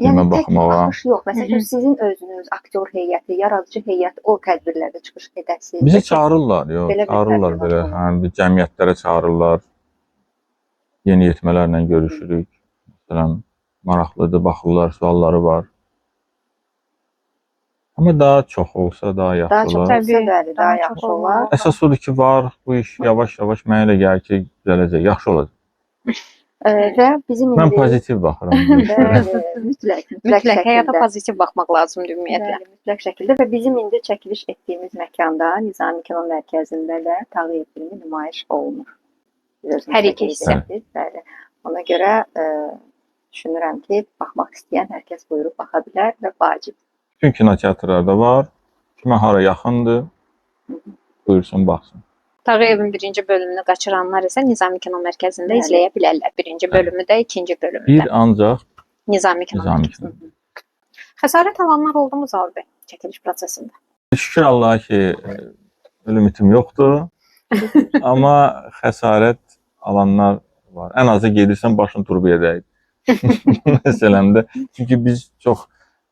Yəni Filmə tək baxmağa. baxış yox. Məsələn, sizin özünüz aktyor heyəti, yaradıcı heyət o tədbirlərdə çıxış edəsiniz. Bizi çağırırlar, yox, Belə bir çağırırlar tədbir belə, var. bir cəmiyyətlərə çağırırlar. Yeni yetmələrlə görüşürük. Məsələn, maraqlıdır, baxırlar, sualları var. Amma daha çox olsa daha yaxşı Daha çox olar. olsa bəli, daha yaxşı olar. Əsas odur ki, var bu iş yavaş-yavaş mənə elə gəlir ki, gələcək, yaxşı olacaq. Və bizim Mən indi pozitiv baxıram bu işlərə. bəli, mütləq Mütləq həyata şəkildə. pozitiv baxmaq lazımdır ümumiyyətlə. Bəli, mütləq şəkildə və bizim indi çəkiliş etdiyimiz məkanda Nizami Kino Mərkəzində də Tağıyev filmi nümayiş olunur. Biz Hər iki özümüz hissə. edirik, bəli. Ona görə düşünürəm ki, baxmaq istəyən hər kəs buyurub baxa bilər və vacib. Bütün kinoteatrlarda var. Kimə hara yaxındır, buyursun, baxsın. Tağıyevin birinci bölümünü qaçıranlar isə Nizami Kino Mərkəzində Bəli. izləyə bilərlər. Birinci bölümü də, ikinci bölümü Bir də. ancaq Nizami Kino Nizami Mərkəzində. Xəsarət alanlar oldu mu Zaur bəy çəkiliş prosesində? şükür Allaha ki, ölüm itim yoxdur. Amma xəsarət alanlar var. Ən azı gedirsən başın turbaya dəyir. Məsələmdə. Çünki biz çox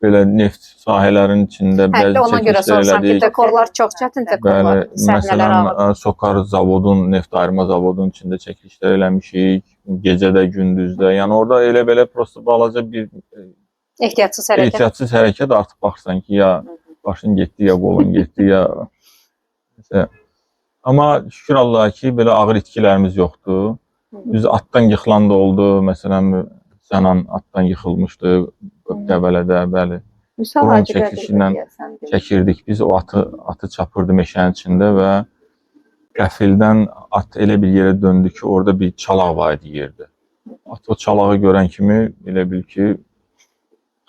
belə neft sahələrinin içində Hə, bəzi də ona görə çəkilişlər soruşam ki, elədik. dekorlar çox çətin dekorlar, Bəli, səhnələr ağır. məsələn, Sokar zavodun, neft ayırma zavodunun içində çəkilişlər eləmişik. Gecədə, gündüzdə. Yəni orada elə belə prosta balaca bir Ehtiyatsız hərəkət. ehtiyatsız hərəkət artıq baxsan ki, ya başın getdi, ya qolun getdi, ya Mesela, amma şükür Allaha ki, belə ağır itkilərimiz yoxdur. Biz atdan yıxılan da oldu. Məsələn, Sənan atdan yıxılmışdı Qəbələdə, bəli. Müsal Drone Hacı çəkilişi Qədir ilə deyəsən. Çəkirdik. Biz o atı çapırdı meşənin içində və qəfildən at elə bir yerə döndü ki, orada bir çalaq var idi yerdə. At o çalağı görən kimi elə bil ki,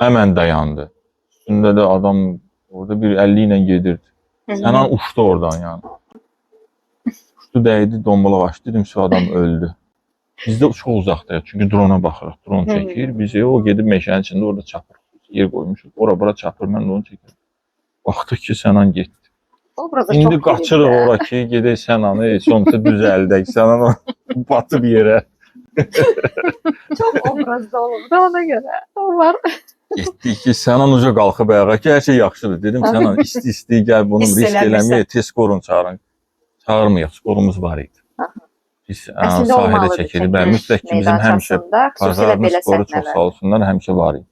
həmən dayandı. Üstündə də adam orada bir 50 ilə gedirdi. Sənan uçdu oradan yəni. Uçdu dəydi, dombalaq açdı. Dedim ki, adam öldü. Bizdə çox uzaqdayıq. Çünki drona baxırıq. Dron çəkir. Bizi o gedib meşənin içində orada çapır. Yer qoymuşuq. Ora-bura çapır. Mən də onu çəkirəm. Baxdıq ki, Sənan getdi. Obraza İndi çox qaçırıq girir də. ora ki, gedək Sənanı, heç olmasa düzəldək. Sənan batıb yerə. Çox obrazda olur da ona görə. O var. Getdik ki, Sənan uca qalxıb ayağa ki, hər şey yaxşıdır. Dedim, Sənan isti-isti gəl bunu Hiss risk eləmirsən. eləməyək, tez skorun çağırın. Çağırmayaq, skorumuz var idi. Biz Əslində sahədə olmalıdır çəkirik. Bəli, mütləq ki, bizim həmişə xüsusilə Qarqarın belə sporu çox sağ səhnələr. olsunlar, həmişə var idi.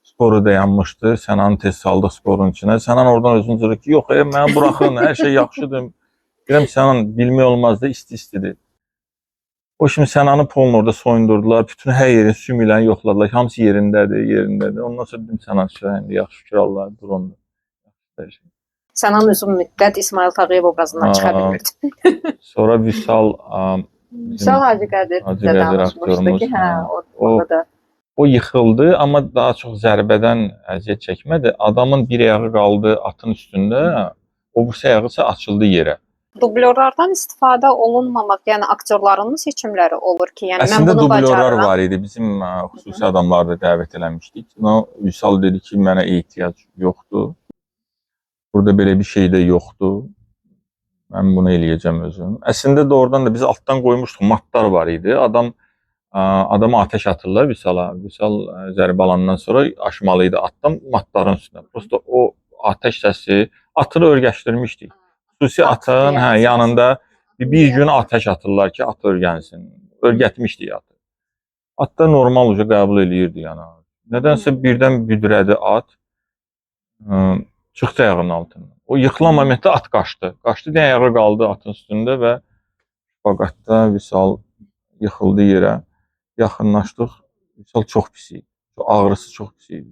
Sporu dayanmışdı, Sənanı tez saldıq sporun içinə. Sənan oradan özünü cırır ki, yox, mənə buraxın, hər şey yaxşıdır. Deyirəm, Sənan bilmək olmaz da isti-istidir. O şimdi Sənanı polun orada soyundurdular, bütün hər yerin sümüklərini yoxladılar, hamısı yerindədir, yerindədir. Ondan sonra dedim, Sənan şəhəndə, yaxşı şükür Allah'a, dur onda. Sənan uzun müddət İsmail Tağıyev obrazından çıxa bilmirdi. Sonra Vüsal Müsal Hacı Qədir Hacı bizə Qədir danışmışdı aktyorumuz, ki, hə, o- orada da. o yıxıldı, amma daha çox zərbədən əziyyət çəkmədi. Adamın bir ayağı qaldı atın üstündə, o bu ayağı isə açıldı yerə. Dublyorlardan istifadə olunmamaq, yəni aktyorların seçimləri olur ki, yəni mən Əslində bunu dublyorlar bacarıram. var idi. Bizim xüsusi adamları da dəvət eləmişdik. Vüsal dedi ki, mənə ehtiyac yoxdur. Burada belə bir şey də yoxdur. Mən bunu eləyəcəm özüm. Əslində doğrudan da biz altdan qoymuşduq, matlar var idi. Adama ateş atırlar Vüsala. Vüsal zərbə alandan sonra aşmalı idi atdan matların üstünə. Prosta o ateş səsi atını örgəşdirmişdik. Xüsusi atın yanında bir gün ateş atırlar ki, at örgənsin. Örgətmişdik atı. At da normal uca qəbul eləyirdi yəni. Nədənsə birdən büdrədi at. Çıxdı ayağının altından. O yıxılan momentdə at qaçdı. Qaçdı deyə ayağa qaldı atın üstündə və fəqətdə Vüsal yıxıldı yerə. Yaxınlaşdıq. Vüsal çox pis idi. Ağrısı çox pis idi.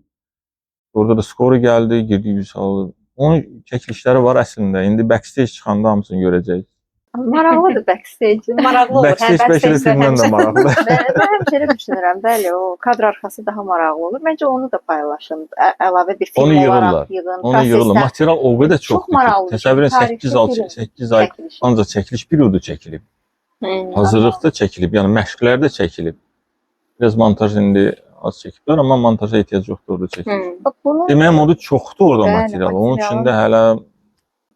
Orada da skoru gəldi, girdi Vüsal. Onun çəkilişləri var əslində. İndi backstage çıxanda hamısını görəcək. Maraqlıdır backstage. Maraqlı olur. Backstage bəlkə də filmdən də maraqlıdır. Mən həmişə elə düşünürəm, bəli, o kadr arxası daha maraqlı olur. Məncə onu da paylaşın. Əlavə bir film Onu yığırlar. olaraq yığın. Onu yığırlar. Material o qədər çoxdur ki, maraqlıdır. təsəvvür edin Tarixi 8 ay çəkiliş. ancaq çəkiliş periodu çəkilib. Hazırlıqda çəkilib, yəni məşqlərdə çəkilib. Biraz montaj indi az çəkiblər, amma montaja ehtiyac yoxdur orada çəkilir. Bax bunu Deməyim odur çoxdur orada Bəli, material. Onun materialın- içində hələ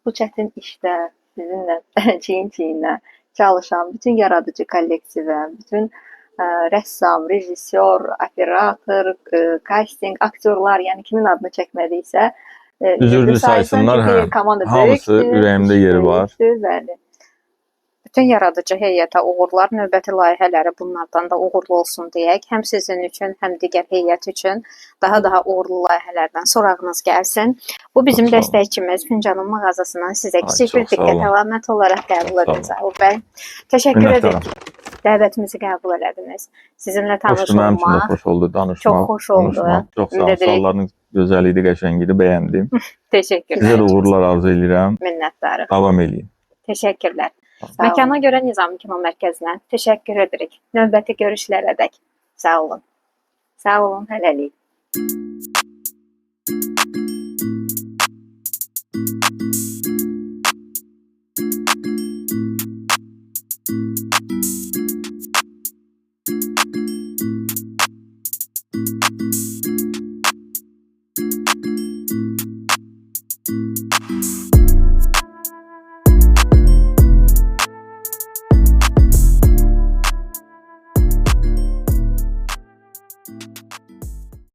bu çətin işdə sizinlə çiyin-çiyinə çalışan bütün yaradıcı kollektivə, bütün rəssam, rejissor, operator, casting, aktyorlar, yəni kimin adını çəkmədiksə, Üzürlü saysınlar, hə. komanda Hamısı böyükdür, ürəyimdə iş yeri var. böyükdür, bəli. Bütün yaradıcı heyətə uğurlar, növbəti layihələri bunlardan da uğurlu olsun deyək. Həm sizin üçün, həm digər heyət üçün daha uğurlu layihələrdən sorağınız gəlsin. Bu bizim Çox sağ olun. dəstəkçimiz Fincanın mağazasından sizə Ay, kiçik çox bir sağ diqqət olun. əlaməti olaraq qəbul Çox sağ edin Zaur bəy. Təşəkkür Minnətdaram. edirik ki, dəvətimizi qəbul elədiniz. Sizinlə tanış Xoşdur, mənim üçün də olmaq xoş oldu danışmaq. çox xoş oldu. Konuşmaq. Çox sağ olun. Ümid edirik. Suallarınız gözəl idi, qəşəng idi, bəyəndim. Təşəkkürlər. Sizə də uğurlar arzu edirəm. Minnətdarıq. Davam edin. Təşəkkürlər. Sağ olun. Məkana görə Nizami Kino Mərkəzinə təşəkkür edirik. Növbəti görüşlərədək. Sağ olun. Sağ olun, hələlik.